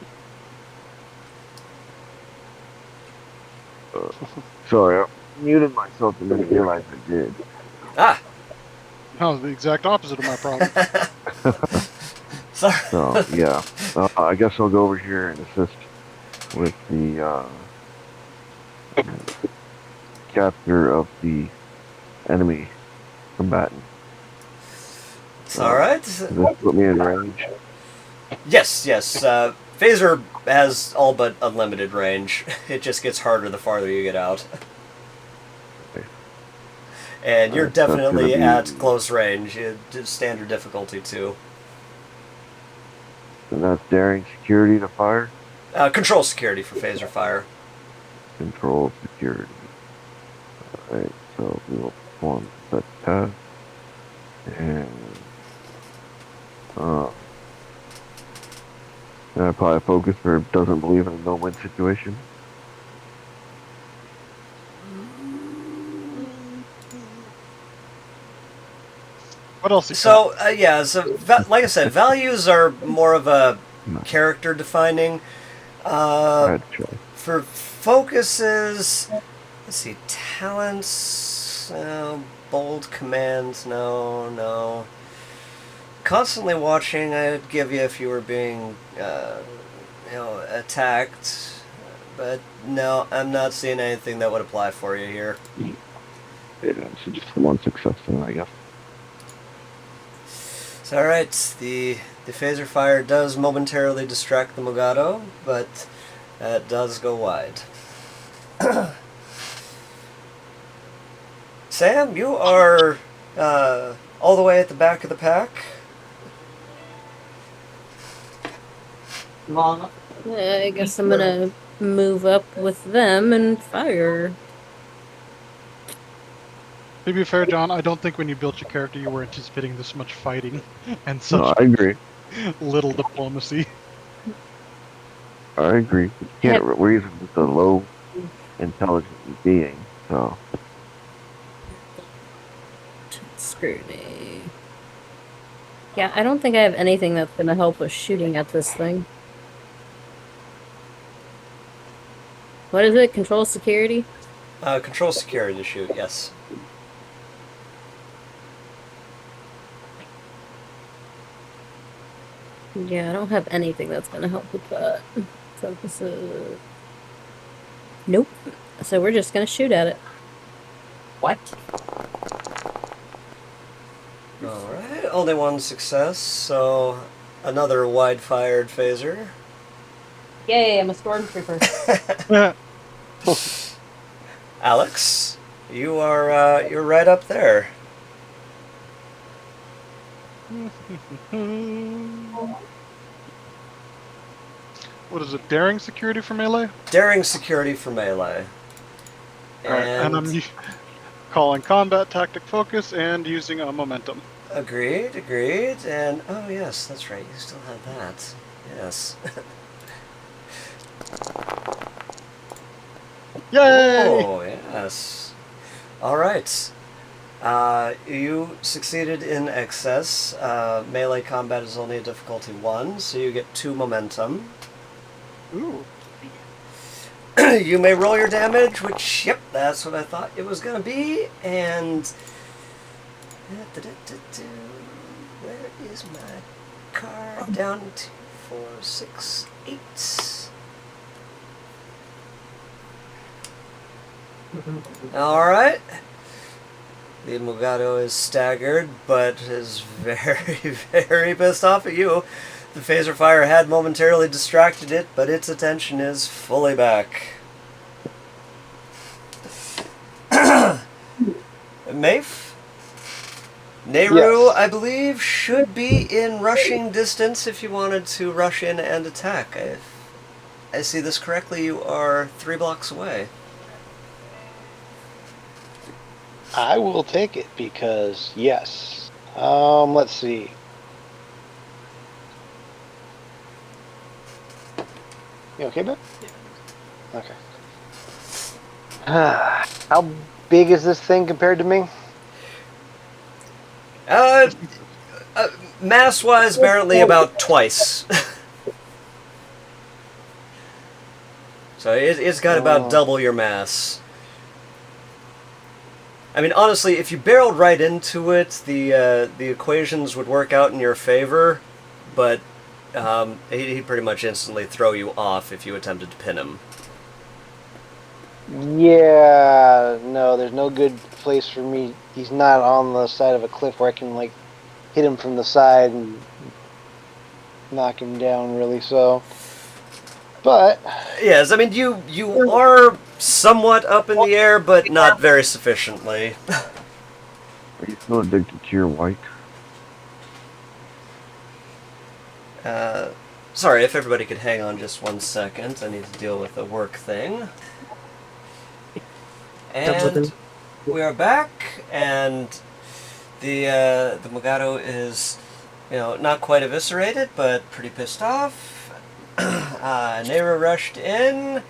Sorry, I muted myself and didn't realize I did. Ah! That was the exact opposite of my problem. Sorry. So, yeah. I guess I'll go over here and assist with the capture of the enemy combatant. It's alright. Does this put me in range? Yes. Phaser has all but unlimited range. It just gets harder the farther you get out. Okay. And you're Alright, so it's definitely gonna at be- close range. Standard difficulty 2. And that's daring security to fire. Control security for phaser fire. Control security. Alright, so we will perform such task. And can I apply a focus for doesn't believe in a no-win situation? What else? So, like I said, values are more of a character defining. I had to try. For focuses, let's see, talents, bold commands, no. Constantly watching, I'd give you if you were being, attacked. But no, I'm not seeing anything that would apply for you here. Yeah, so just one success then, I guess. It's alright, the phaser fire does momentarily distract the Mogado, but that does go wide. Sam, you are all the way at the back of the pack. I guess I'm gonna move up with them and fire. To be fair, John, I don't think when you built your character you were anticipating this much fighting and No, such I agree. little diplomacy. I agree. You can't reason with a low intelligent being. So Scrutiny. Yeah, I don't think I have anything that's gonna help with shooting at this thing. What is it? Control security? Control security to shoot, yes. Yeah, I don't have anything that's gonna help with that. So this is... Nope. So we're just gonna shoot at it. What? Alright, only one success, so another wide-fired phaser. Yay, I'm a stormtrooper. Alex, you're right up there. What is it? Daring security for melee? Daring security for melee. Alright, and I'm calling combat tactic focus and using a momentum. Agreed, and oh yes, that's right, you still have that. Yes. Yay! Oh, yes. Alright. You succeeded in excess. Melee combat is only a difficulty 1, so you get 2 momentum. Ooh. You may roll your damage, which, yep, that's what I thought it was going to be, and... Where is my card? Down 2, 4, 6, 8. Alright. The Mugado is staggered, but is very, very pissed off at you. The phaser fire had momentarily distracted it, but its attention is fully back. Mafe? Nehru, Yes. I believe, should be in rushing distance if you wanted to rush in and attack. If I see this correctly, you are 3 blocks away. I will take it because yes. Let's see. You okay, Ben? Yeah. Okay. How big is this thing compared to me? Mass-wise, apparently about twice. So it's got about double your mass. I mean, honestly, if you barreled right into it, the equations would work out in your favor, but he'd pretty much instantly throw you off if you attempted to pin him. Yeah, no, there's no good place for me. He's not on the side of a cliff where I can, like, hit him from the side and knock him down, really, so... But... Yes, I mean, you are somewhat up in the air, but not very sufficiently. are you still addicted to your white? Sorry, if everybody could hang on just 1 second. I need to deal with a work thing. And we are back, and the Mugado is, not quite eviscerated, but pretty pissed off. Nehru rushed in,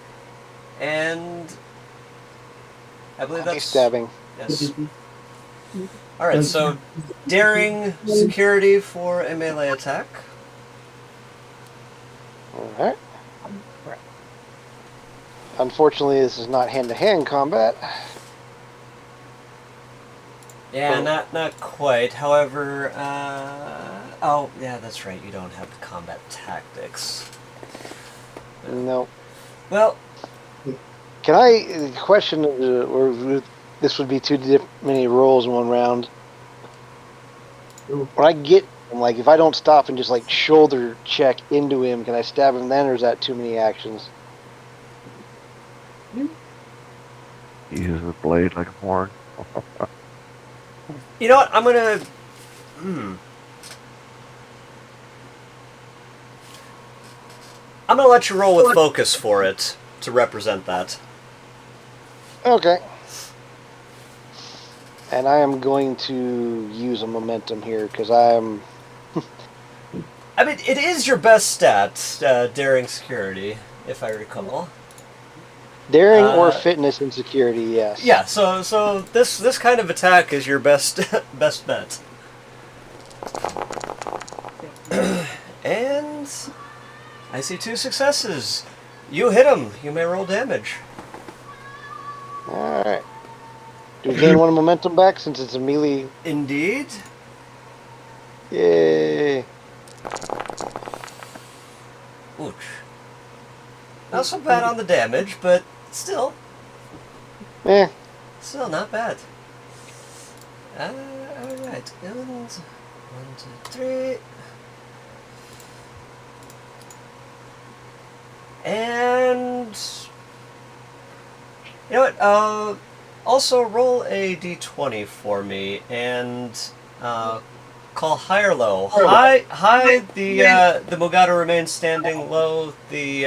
and I believe that's... stabbing. Yes. Alright, so daring security for a melee attack. Alright. Unfortunately, this is not hand-to-hand combat. Yeah, not quite. However, oh, yeah, that's right. You don't have the combat tactics. No. Well, Can I... The question, or this would be too many rolls in one round. When I get... Like, if I don't stop and just, like, shoulder check into him, can I stab him then, or is that too many actions? He uses a blade like a horn. you know what? I'm gonna... I'm gonna let you roll with focus for it to represent that. Okay. And I am going to use a momentum here because I'm. I mean, it is your best stat, daring security, if I recall. Daring or fitness and security, yes. Yeah, so this kind of attack is your best best bet. And I see 2 successes. You hit him. You may roll damage. Alright. Do we gain 1 momentum back since it's a melee? Indeed. Yay. Ouch. Not so bad on the damage, but still not bad. Alright. And 1, 2, 3. And you know what? Also roll a d20 for me and call high or low. High. The Mugado remains standing. Low. The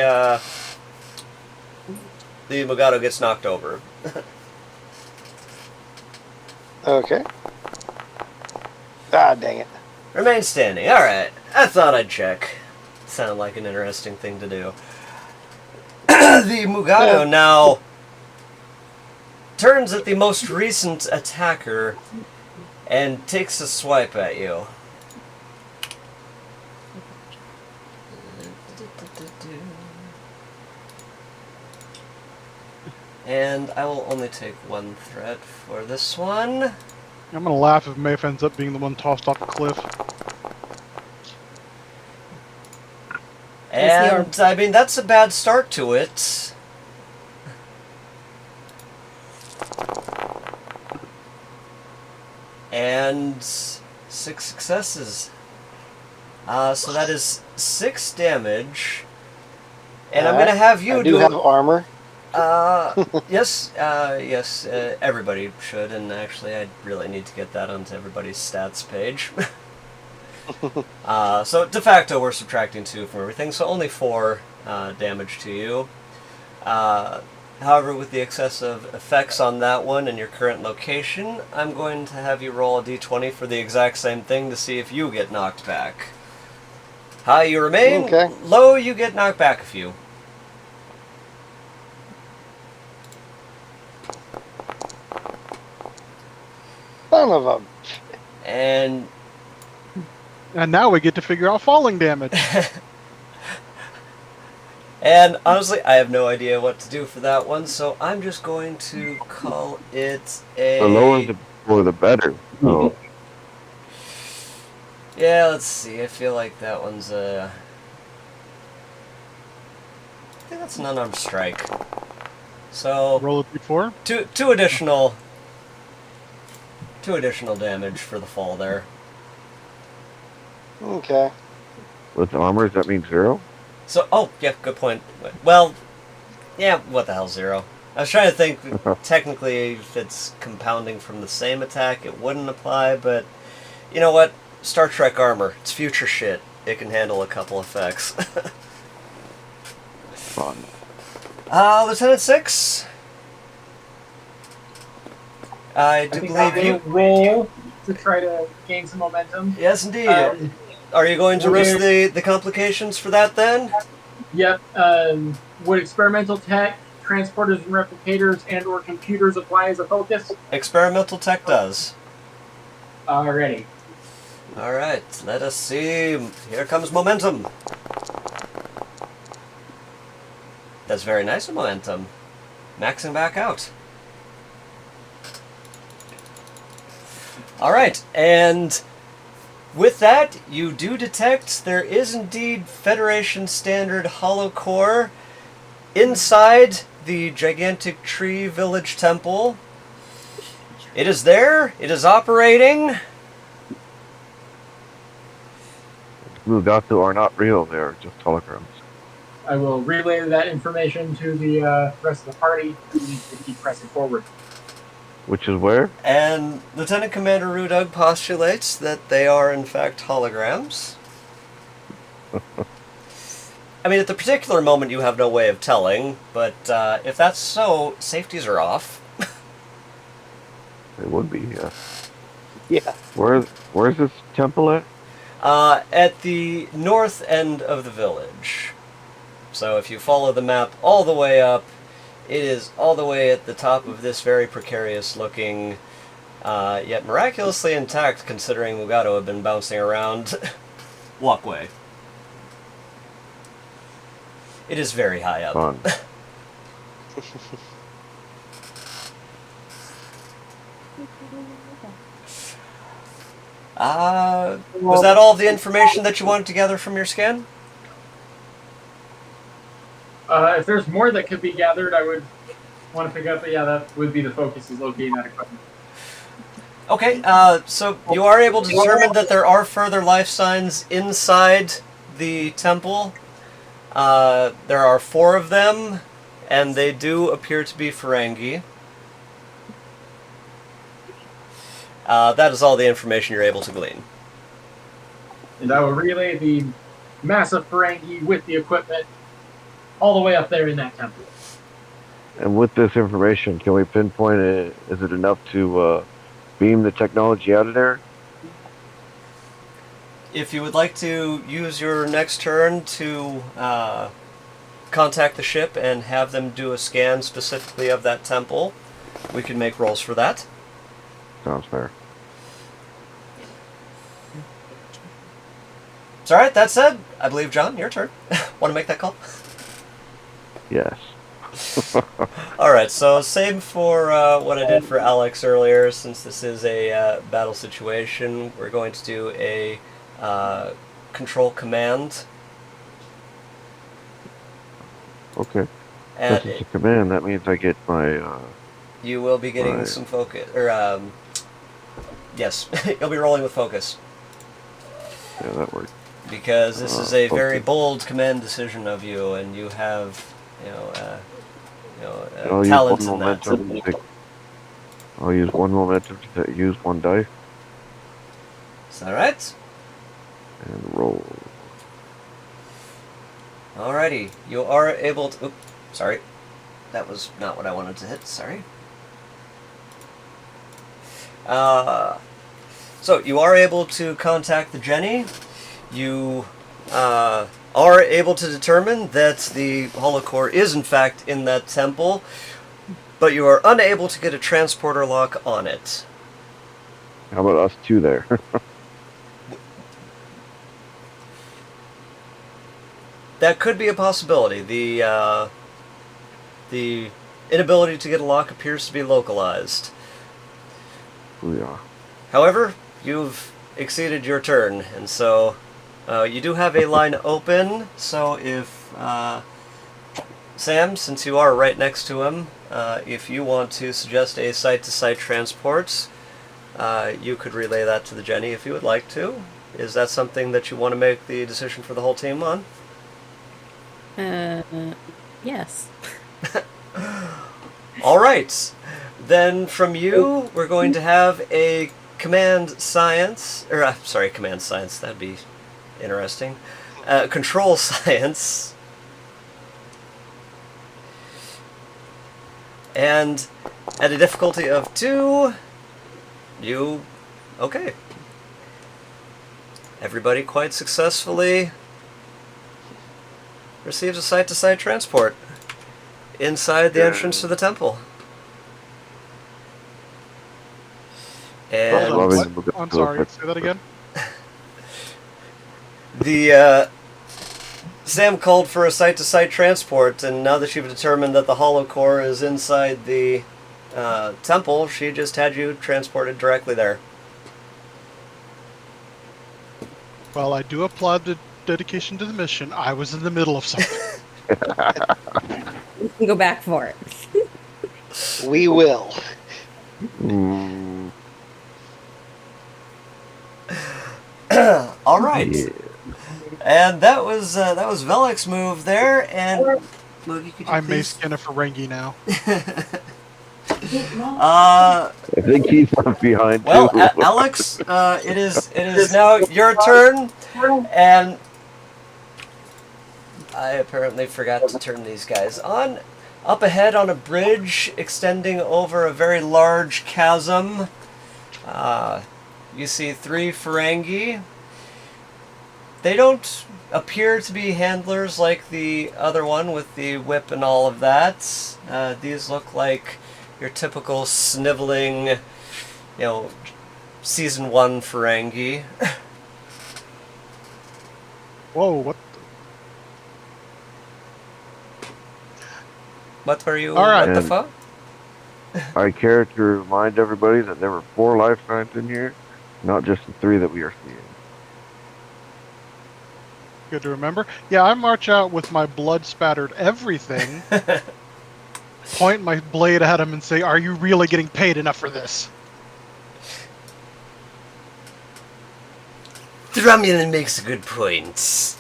Mugado gets knocked over. Okay. Ah, dang it. Remain standing. All right. I thought I'd check. Sounded like an interesting thing to do. The Mugado now turns at the most recent attacker and takes a swipe at you. And I will only take 1 threat for this one. I'm gonna laugh if Maeve ends up being the one tossed off a cliff. And, I mean, that's a bad start to it. And 6 successes. So that is 6 damage. And I'm going to have you do have armor. Yes, everybody should. And actually, I really need to get that onto everybody's stats page. So de facto we're subtracting 2 from everything, so only 4 damage to you. However, with the excessive effects on that one and your current location, I'm going to have you roll a d20 for the exact same thing to see if you get knocked back. High you remain, low you get knocked back a few. Son of a... And now we get to figure out falling damage. And honestly, I have no idea what to do for that one, so I'm just going to call it a... The lower the more the better. So. Yeah, let's see. I feel like that one's a... I think that's an unarmed strike. So... Roll a d4? Two additional damage for the fall there. Okay. With armor, does that mean 0? So, oh, yeah, good point. Well, yeah, what the hell, 0? I was trying to think, technically, if it's compounding from the same attack, it wouldn't apply, but you know what? Star Trek armor, it's future shit. It can handle a couple effects. Fun. Lieutenant 6? I do believe you... roll to try to gain some momentum. Yes, indeed. Are you going to risk the complications for that then? Yep. Would experimental tech, transporters and replicators, and or computers apply as a focus? Experimental tech does. Alrighty. Alright, let us see. Here comes momentum. That's very nice momentum. Maxing back out. Alright, and... with that, you do detect there is indeed Federation standard Holocore inside the gigantic tree village temple. It is there. It is operating. Mugatu are not real. They're just holograms. I will relay that information to the rest of the party. We need to keep pressing forward. Which is where? And Lieutenant Commander Rudug postulates that they are in fact holograms. I mean, at the particular moment you have no way of telling, but if that's so, safeties are off. It would be, yeah. Yeah. Where's this temple at? At the north end of the village. So if you follow the map all the way up, it is all the way at the top of this very precarious looking, yet miraculously intact considering Mugato had been bouncing around, walkway. It is very high up. Fun. Was that all of the information that you wanted to gather from your scan? If there's more that could be gathered, I would want to pick up. But yeah, that would be the focus, is locating that equipment. Okay, so you are able to determine that there are further life signs inside the temple. There are 4 of them, and they do appear to be Ferengi. That is all the information you're able to glean. And I will relay the massive Ferengi with the equipment all the way up there in that temple. And with this information, can we pinpoint it? Is it enough to beam the technology out of there? If you would like to use your next turn to contact the ship and have them do a scan specifically of that temple, we can make rolls for that. Sounds fair. It's alright, that said, I believe, John, your turn. Want to make that call? Yes. Alright, so same for what I did for Alex earlier. Since this is a battle situation, we're going to do a control command. Okay. And Since it's a command, that means I get my... you will be getting Right. some focus, or yes, you'll be rolling with focus. Yeah, that works. Because this is a very focus. bold command decision of you, and you have, I'll talents use in one that. momentum. I'll use one momentum to use one dice Is that right? and roll. Alrighty, you are able to... Oops, sorry. That was not what I wanted to hit, sorry. So, you are able to contact the Jenny. You are able to determine that the Holocore is in fact in that temple, but you are unable to get a transporter lock on it. How about us two there? That could be a possibility. The inability to get a lock appears to be localized. Yeah. However, you've exceeded your turn, and so you do have a line open. So if Sam, since you are right next to him, if you want to suggest a site-to-site transport, you could relay that to the Jenny if you would like to. Is that something that you want to make the decision for the whole team on? Yes. All right. Then from you, we're going to have a command science, or sorry, command science. That'd be interesting. Control science, and at a difficulty of 2, you okay. Everybody quite successfully receives a site-to-site transport inside the entrance to the temple. And I'm sorry, say that again? the Sam called for a site-to-site transport, and now that you've determined that the Holocore is inside the temple, she just had you transported directly there. Well, I do applaud the dedication to the mission. I was in the middle of something. We can go back for it. We will. Mm, All right. yeah. And that was Velik's move there, and Moogie, could you I may please? skin a Ferengi now. I think he's left behind Well, too. Alex, it is now your turn, and I apparently forgot to turn these guys on. Up ahead on a bridge extending over a very large chasm, you see 3 Ferengi. They don't appear to be handlers like the other one with the whip and all of that. These look like your typical sniveling, season 1 Ferengi. Whoa, what? What were you? All right. What the And- fuck? I care to remind everybody that there were 4 life signs in here, not just the 3 that we are seeing. Good to remember. Yeah, I march out with my blood-spattered everything, point my blade at him and say, "Are you really getting paid enough for this?" The Romulan makes a good point.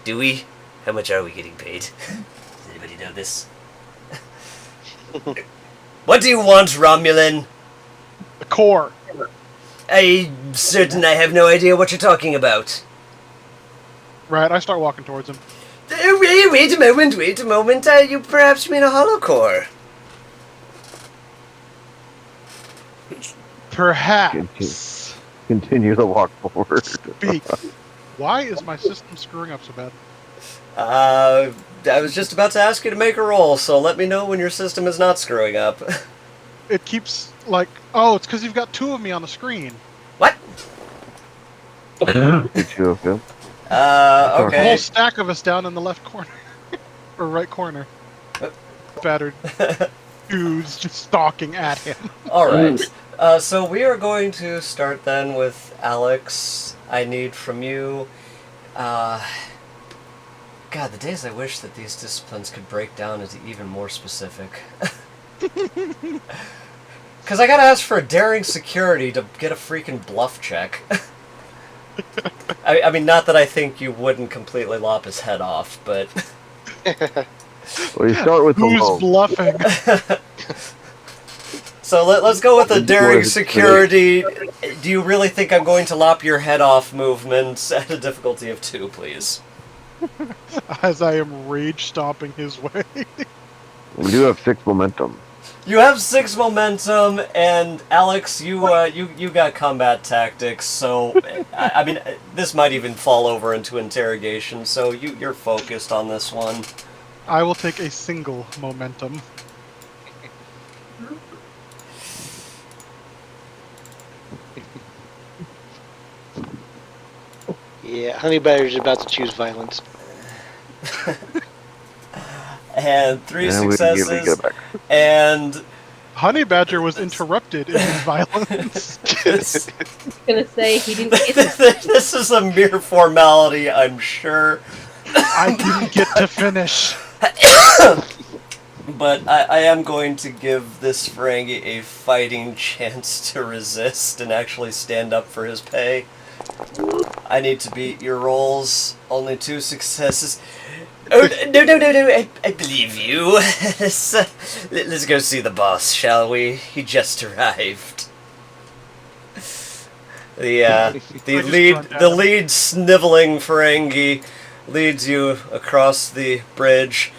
Do we? How much are we getting paid? Does anybody know this? What do you want, Romulan? The core. I'm certain I have no idea what you're talking about. Right, I start walking towards him. Wait a moment. You perhaps mean a holocore? Perhaps. Continue the walk forward. Speak. Why is my system screwing up so bad? I was just about to ask you to make a roll, so let me know when your system is not screwing up. It keeps like, oh, it's because you've got 2 of me on the screen. What? Get you, okay? A whole Okay. stack of us down in the left corner. Or right corner. Battered dudes just stalking at him. Alright. So we are going to start then with Alex. I need from you. God, the days I wish that these disciplines could break down into even more specific. Because I gotta ask for a daring security to get a freaking bluff check. I mean, not that I think you wouldn't completely lop his head off, but... Well, you start with the Who's low. bluffing? So let's go with a daring What is it? security. Do you really think I'm going to lop your head off movement at a difficulty of 2, please? As I am rage stomping his way. We do have 6 momentum. You have 6 momentum, and Alex, you got combat tactics, so I mean, this might even fall over into interrogation, so you're focused on this one. I will take a single momentum. Yeah, Honey Badger's about to choose violence. And 3 And we can give it successes, back. and Honey Badger was interrupted in his violence. this, Gonna say he didn't get it. this is a mere formality, I'm sure. I didn't get to finish. But I am going to give this Ferengi a fighting chance to resist and actually stand up for his pay. I need to beat your rolls. Only 2 successes. Oh, no, I believe you. Let's go see the boss, shall we? He just arrived. The lead sniveling Ferengi leads you across the bridge.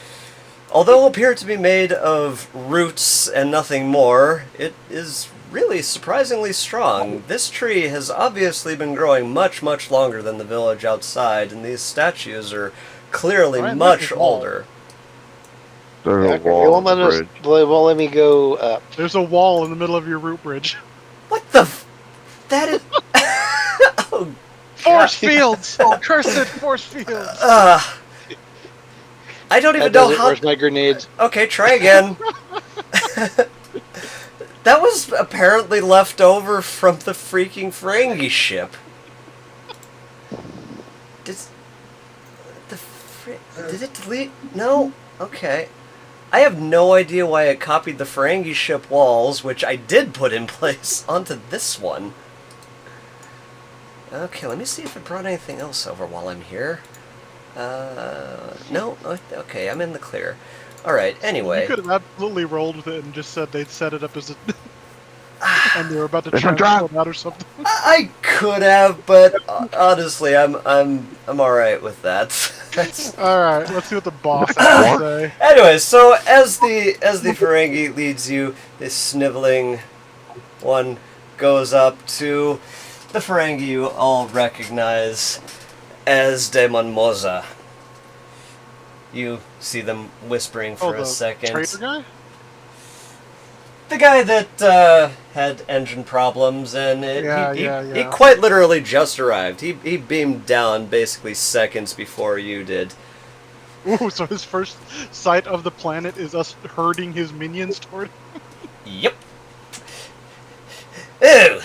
Although appear to be made of roots and nothing more, it is really surprisingly strong. This tree has obviously been growing much, much longer than the village outside, and these statues are clearly Right, much look at all. older. There's a Okay, wall they on won't the let us. bridge. They won't let me go up. There's a wall in the middle of your root bridge. What the that is... Oh, Force fields! Oh, cursed force fields! I don't even That does know it. how... Where's my grenades? Okay, try again. That was apparently left over from the freaking Ferengi ship. Did it delete? No? Okay. I have no idea why it copied the Ferengi ship walls, which I did put in place, onto this one. Okay, let me see if it brought anything else over while I'm here. No? Okay, I'm in the clear. Alright, anyway. You could have absolutely rolled with it and just said they'd set it up as a... and they were about to It's a transform trap. out or something. I could have, but honestly, I'm all right with that. Alright, let's see what the boss has to say. Anyways, so as the Ferengi leads you, this sniveling one goes up to the Ferengi you all recognize as Daemon Moza. You see them whispering for a second. Traitor guy? The guy that had engine problems, and he quite literally just arrived. He beamed down basically seconds before you did. Ooh, so his first sight of the planet is us herding his minions toward him? Yep. Oh,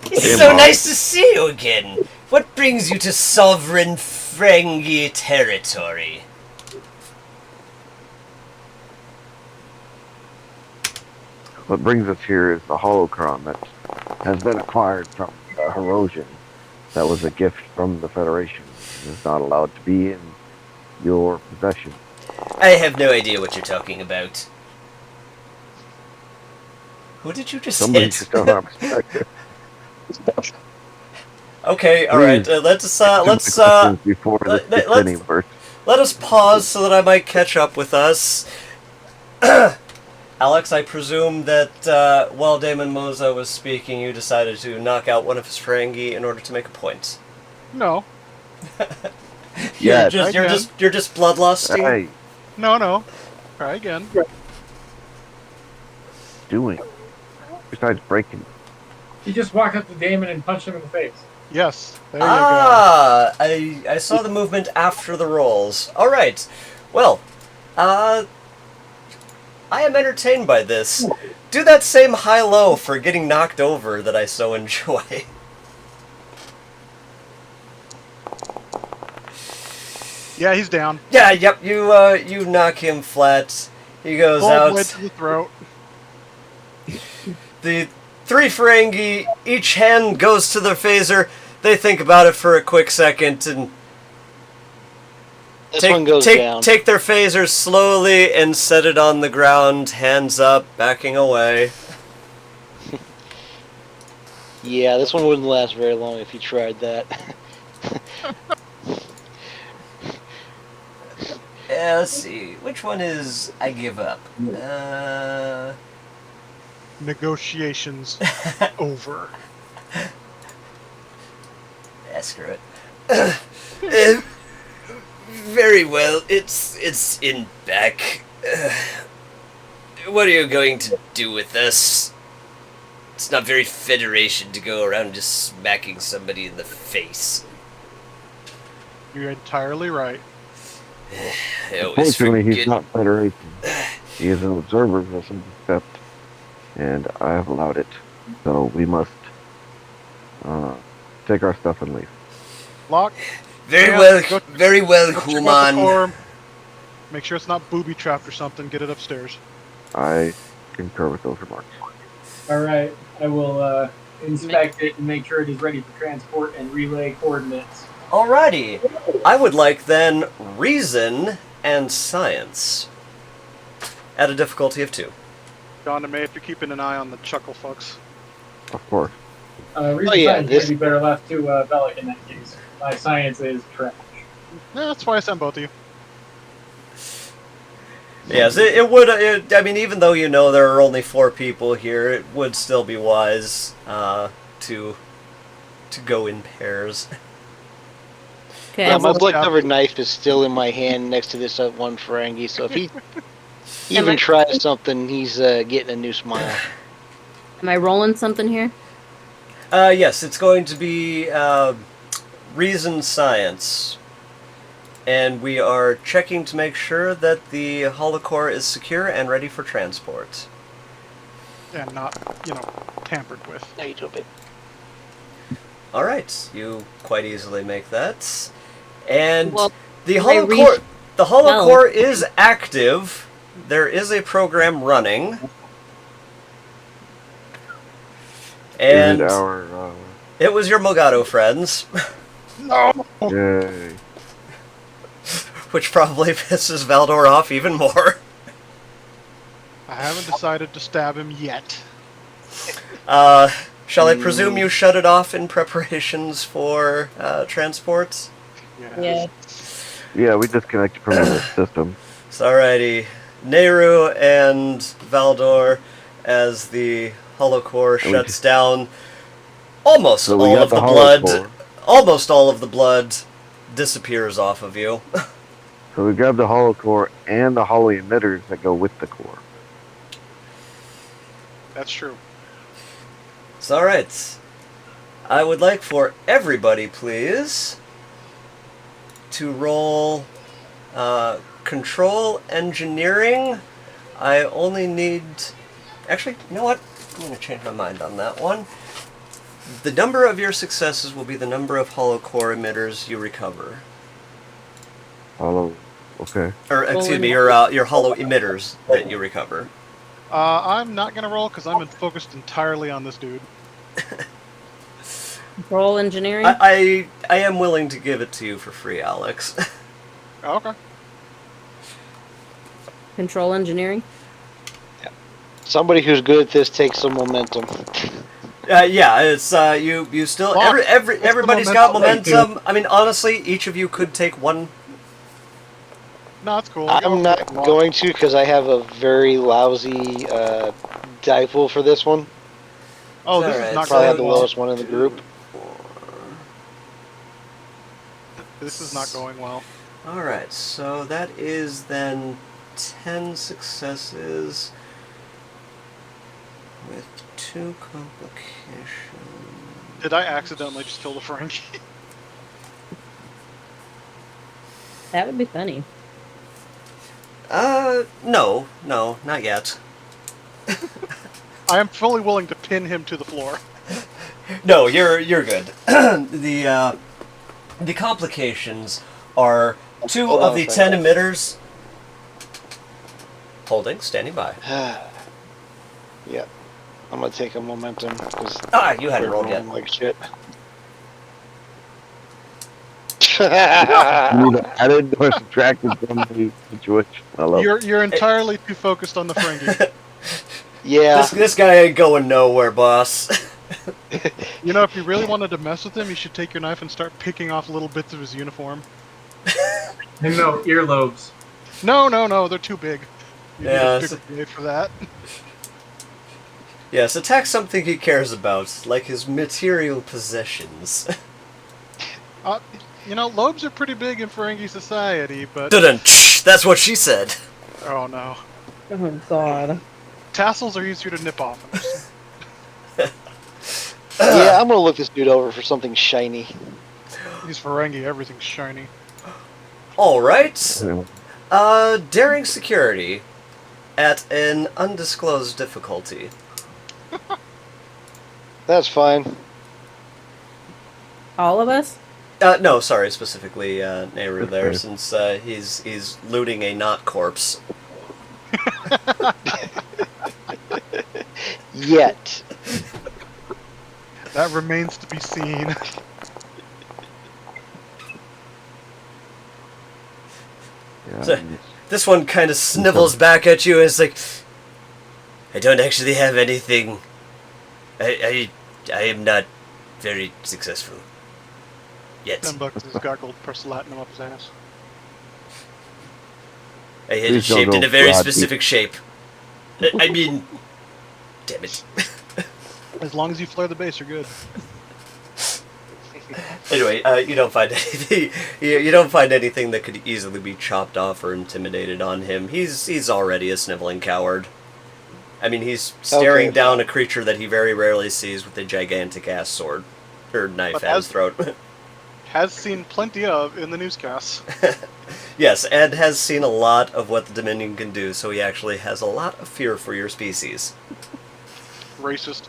it's so nice to see you again. What brings you to sovereign Ferengi territory? What brings us here is the Holocron that has been acquired from the Herosian. That was a gift from the Federation. It is not allowed to be in your possession. I have no idea what you're talking about. Who did you just Somebody hit? should have our perspective. Okay, all right. Let's before this gets any worse. let us pause so that I might catch up with us. Alex, I presume that while Daemon Moza was speaking, you decided to knock out one of his Ferengi in order to make a point. No. Yeah, you're just bloodlusting. Hey, No. Try again. doing. Besides breaking. You just walk up to Damon and punch him in the face. Yes, there you go. I saw the movement after the rolls. All right. Well, I am entertained by this. Do that same high-low for getting knocked over that I so enjoy. Yeah, he's down. Yeah, yep, you knock him flat. He goes Full out. blade to the throat. The three Ferengi, each hand goes to their phaser. They think about it for a quick second and one goes down. take their phasers slowly and set it on the ground, hands up, backing away. Yeah, this one wouldn't last very long if you tried that. Let's see. Which one is I give up? Negotiations over. Screw it. Very well. It's in back. What are you going to do with us? It's not very Federation to go around just smacking somebody in the face. You're entirely right. I always Fortunately, he's forget. not Federation. He is an observer of some concept, and I have allowed it. So we must take our stuff and leave. Lock. Very Yeah, well, go- very well, Go check out the Human. core. Make sure it's not booby trapped or something. Get it upstairs. I concur with those remarks. All right, I will inspect it and make sure it is ready for transport and relay coordinates. Alrighty. I would like then reason and science at a difficulty of 2. John and May, if you're keeping an eye on the chuckle fucks. Of course. Reason science would be better left to Bellic in that case. My science is trash. No, that's why I sent both of you. Yes, it would. I mean, even though you know there are only 4 people here, it would still be wise to go in pairs. Okay. Yeah, my blood-covered knife is still in my hand next to this one Ferengi, so if he even tries something, he's getting a new smile. Am I rolling something here? Yes, it's going to be reason science. And we are checking to make sure that the Holocore is secure and ready for transport. And not, tampered with. Now you do it. Alright, you quite easily make that. And Well, the I Holocore, is active. There is a program running. And Is it our it was your Mogado friends. No! yay. Which probably pisses Valdor off even more. I haven't decided to stab him yet. Shall I presume you shut it off in preparations for transport? Yeah. Yeah, we disconnected from the system. So, alrighty. Nehru and Valdor, as the Holocore And we shuts down, almost So we all got of the the blood. Holocore. Almost all of the blood disappears off of you. So we grabbed the Holocore and the Holo emitters that go with the core. That's true. So, alright. I would like for everybody, please, to roll control engineering. I only need... Actually, you know what? I'm going to change my mind on that one. The number of your successes will be the number of Holocore emitters you recover. Holo, okay. Or, excuse me, your Holo emitters that you recover. I'm not gonna roll because I'm focused entirely on this dude. Roll engineering. I am willing to give it to you for free, Alex. Oh, okay. Control engineering. Somebody who's good at this takes some momentum. Yeah, it's you still Well, everybody's got momentum. I mean, honestly, each of you could take one. No, it's cool. I'm not going to because I have a very lousy die pool for this one. Oh, this Alright, is not Probably going have the well. lowest one in the group. This is not going well. All right, so that is then 10 successes with 2 complications. Did I accidentally just kill the Ferengi? That would be funny. No, not yet. I am fully willing to pin him to the floor. No, you're good. The complications are 2 Hold of on the a 10 second. emitters. Holding, standing by. Yeah. I'm gonna take a momentum because You hadn't rolled yet. like shit. Neither added nor subtracted from the situation. I love it. You're entirely too focused on the Ferengi. Yeah. This guy ain't going nowhere, boss. You know, if you really wanted to mess with him, you should take your knife and start picking off little bits of his uniform. And no, earlobes. No, they're too big. You Yeah, need a bigger blade for that. Yes, attack something he cares about, like his material possessions. You know, lobes are pretty big in Ferengi society, but... That's what she said. Oh no. Oh God. Tassels are easier to nip off. Yeah, I'm gonna look this dude over for something shiny. These Ferengi, everything's shiny. Alright. Yeah. Daring security at an undisclosed difficulty. That's fine. All of us. No, sorry, specifically Nehru there, Okay. since he's looting a not corpse. Yet. That remains to be seen. Yeah, So- This one kind of snivels back at you and is like, I don't actually have anything. I am not very successful. Yet. $10 has got gold pressed latinum up his ass. I had it Please don't shaped in go a very broad specific shape. I mean, damn it. As long as you flare the base, you're good. Anyway, you don't find anything. You don't find anything that could easily be chopped off or intimidated on him. He's already a sniveling coward. I mean, he's staring Okay. down a creature that he very rarely sees with a gigantic ass sword or knife But at his throat. Has seen plenty of in the newscasts. Yes, Ed has seen a lot of what the Dominion can do, so he actually has a lot of fear for your species. Racist.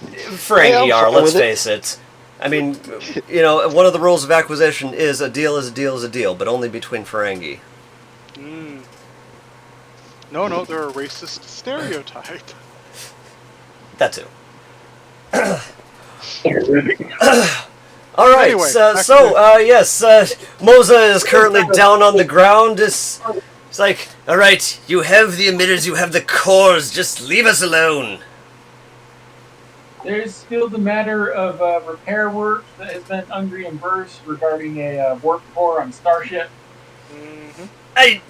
Ferengi Yeah, I'm are, fine let's with it. face it. I mean, you know, one of the rules of acquisition is a deal is a deal is a deal, but only between Ferengi. Mm. No, they're a racist stereotype. That too. All right. Anyway, Yes. Moza is currently down on the ground. It's like, all right, you have the emitters, you have the cores. Just leave us alone. There's still the matter of repair work that has been unreimbursed regarding a warp core on Starship. I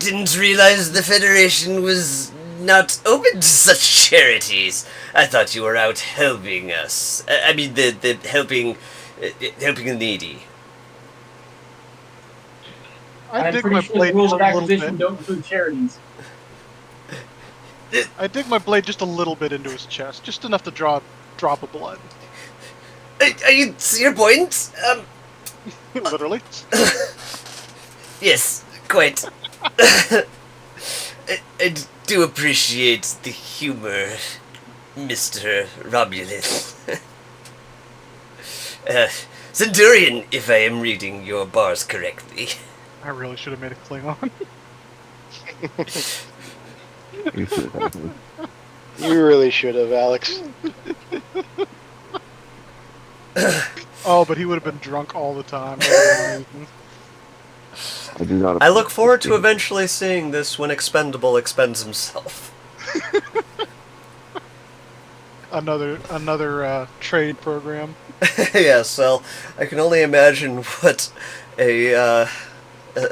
didn't realize the Federation was not open to such charities. I thought you were out helping us. I mean, the helping the needy. I I'm dig pretty my sure the blade rules just of a little acquisition bit. don't include charities. I dig my blade just a little bit into his chest, just enough to draw a drop of blood. Are you see your point? Literally. Yes, quite. I do appreciate the humor, Mr. Romulus. Centurion, if I am reading your bars correctly. I really should have made a Klingon. You really should have, Alex. Oh, but he would have been drunk all the time. I do not. I look forward to eventually seeing this when Expendable expends himself. Another trade program. Yes, well, I can only imagine what a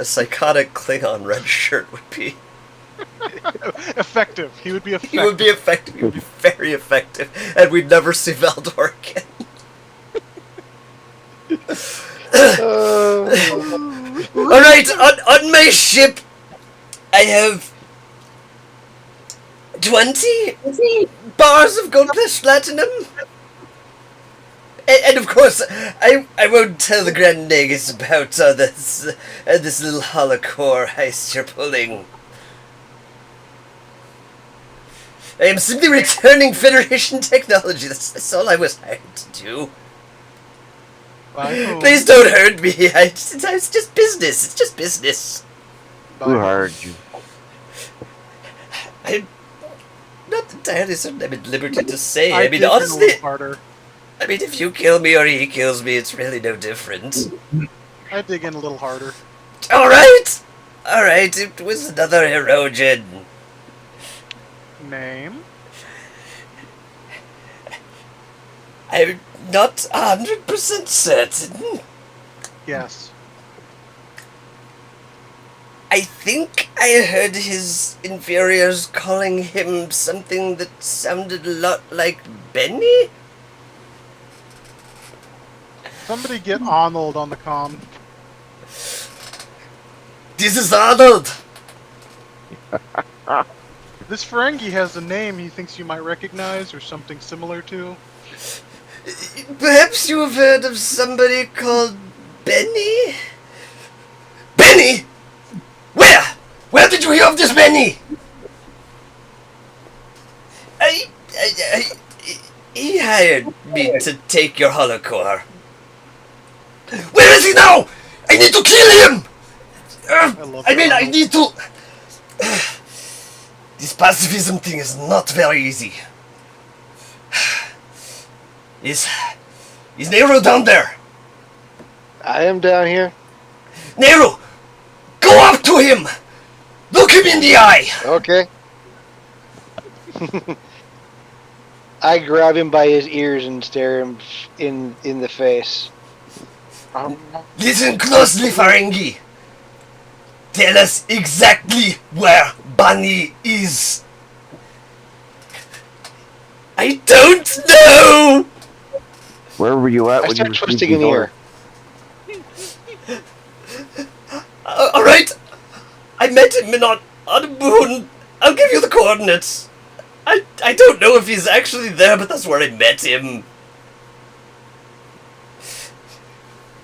psychotic Klingon red shirt would be. Effective. He would be effective. He would be effective. He would be very effective, and we'd never see Valdor again. All right, on my ship, I have 20 bars of gold plus platinum. And of course, I won't tell the Grand Nagus about this little holocore heist you're pulling. I am simply returning Federation technology. That's all I was hired to do. Please don't hurt me. It's just business. It's just business. Who hired you? I'm not entirely certain I'm at liberty to say. I I mean, dig in a honestly, little harder. I mean, if you kill me or he kills me, it's really no different. I dig in a little harder. Alright! Alright, it was another Herodian. Name? I'm not 100% certain. Yes. I think I heard his inferiors calling him something that sounded a lot like Benny? Somebody get Arnold on the comm. This is Arnold! This Ferengi has a name he thinks you might recognize or something similar to. Perhaps you have heard of somebody called Benny? Benny? Where? Where did you hear of this Benny? He hired me to take your holocore. Where is he now? I need to kill him! I need to... This pacifism thing is not very easy. Is Nero down there? I am down here. Nero! Go up to him! Look him in the eye! Okay. I grab him by his ears and stare him in the face. Listen closely, Ferengi. Tell us exactly where Bunny is. I don't know! Where were you at I when you start received twisting the an ear. Alright. I met him on a moon. I'll give you the coordinates. I don't know if he's actually there, but that's where I met him.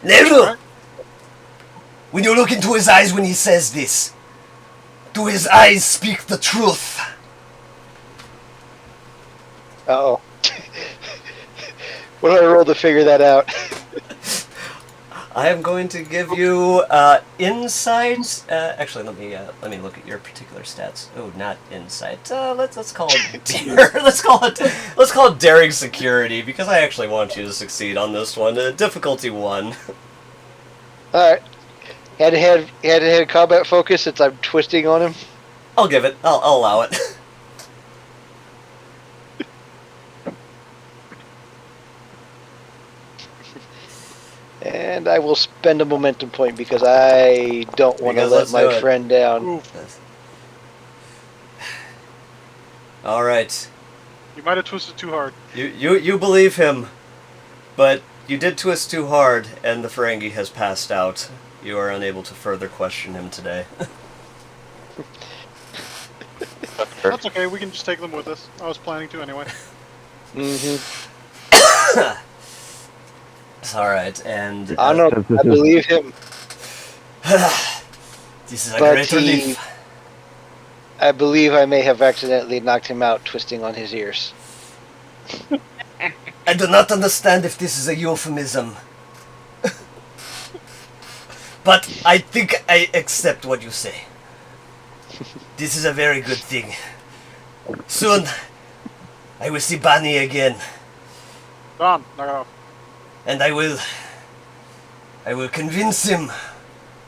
Nero! When you look into his eyes when he says this, do his eyes speak the truth? Uh-oh. What do I roll to figure that out? I am going to give you insight. Actually, let me look at your particular stats. Oh, not insight. Let's call it let's call it daring security, because I actually want you to succeed on this one. Difficulty 1. All right. Head-to-head combat focus since I'm twisting on him. I'll give it. I'll allow it. And I will spend a momentum point because I don't want to Because let let's my do it. friend down. Oof. All right. You might have twisted too hard. You believe him, but you did twist too hard, and the Ferengi has passed out. You are unable to further question him today. That's okay, we can just take them with us. I was planning to anyway. Alright, and... I don't know. I believe him. This is a But great relief. I believe I may have accidentally knocked him out twisting on his ears. I do not understand if this is a euphemism. But I think I accept what you say. This is a very good thing. Soon, I will see Bani again. Done. Knock it off. And I will convince him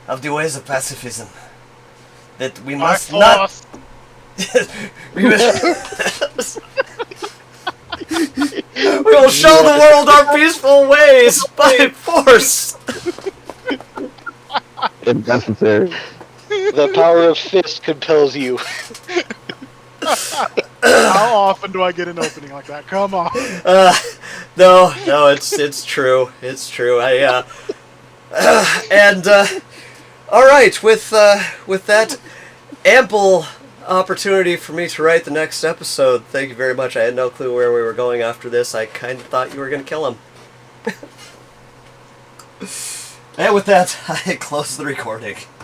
of the ways of pacifism. That we must not... we will show the world our peaceful ways by force! If necessary. The power of fist compels you. How often do I get an opening like that? Come on. No, it's true. It's true. All right. With that ample opportunity for me to write the next episode, thank you very much. I had no clue where we were going after this. I kind of thought you were going to kill him. And with that, I close the recording.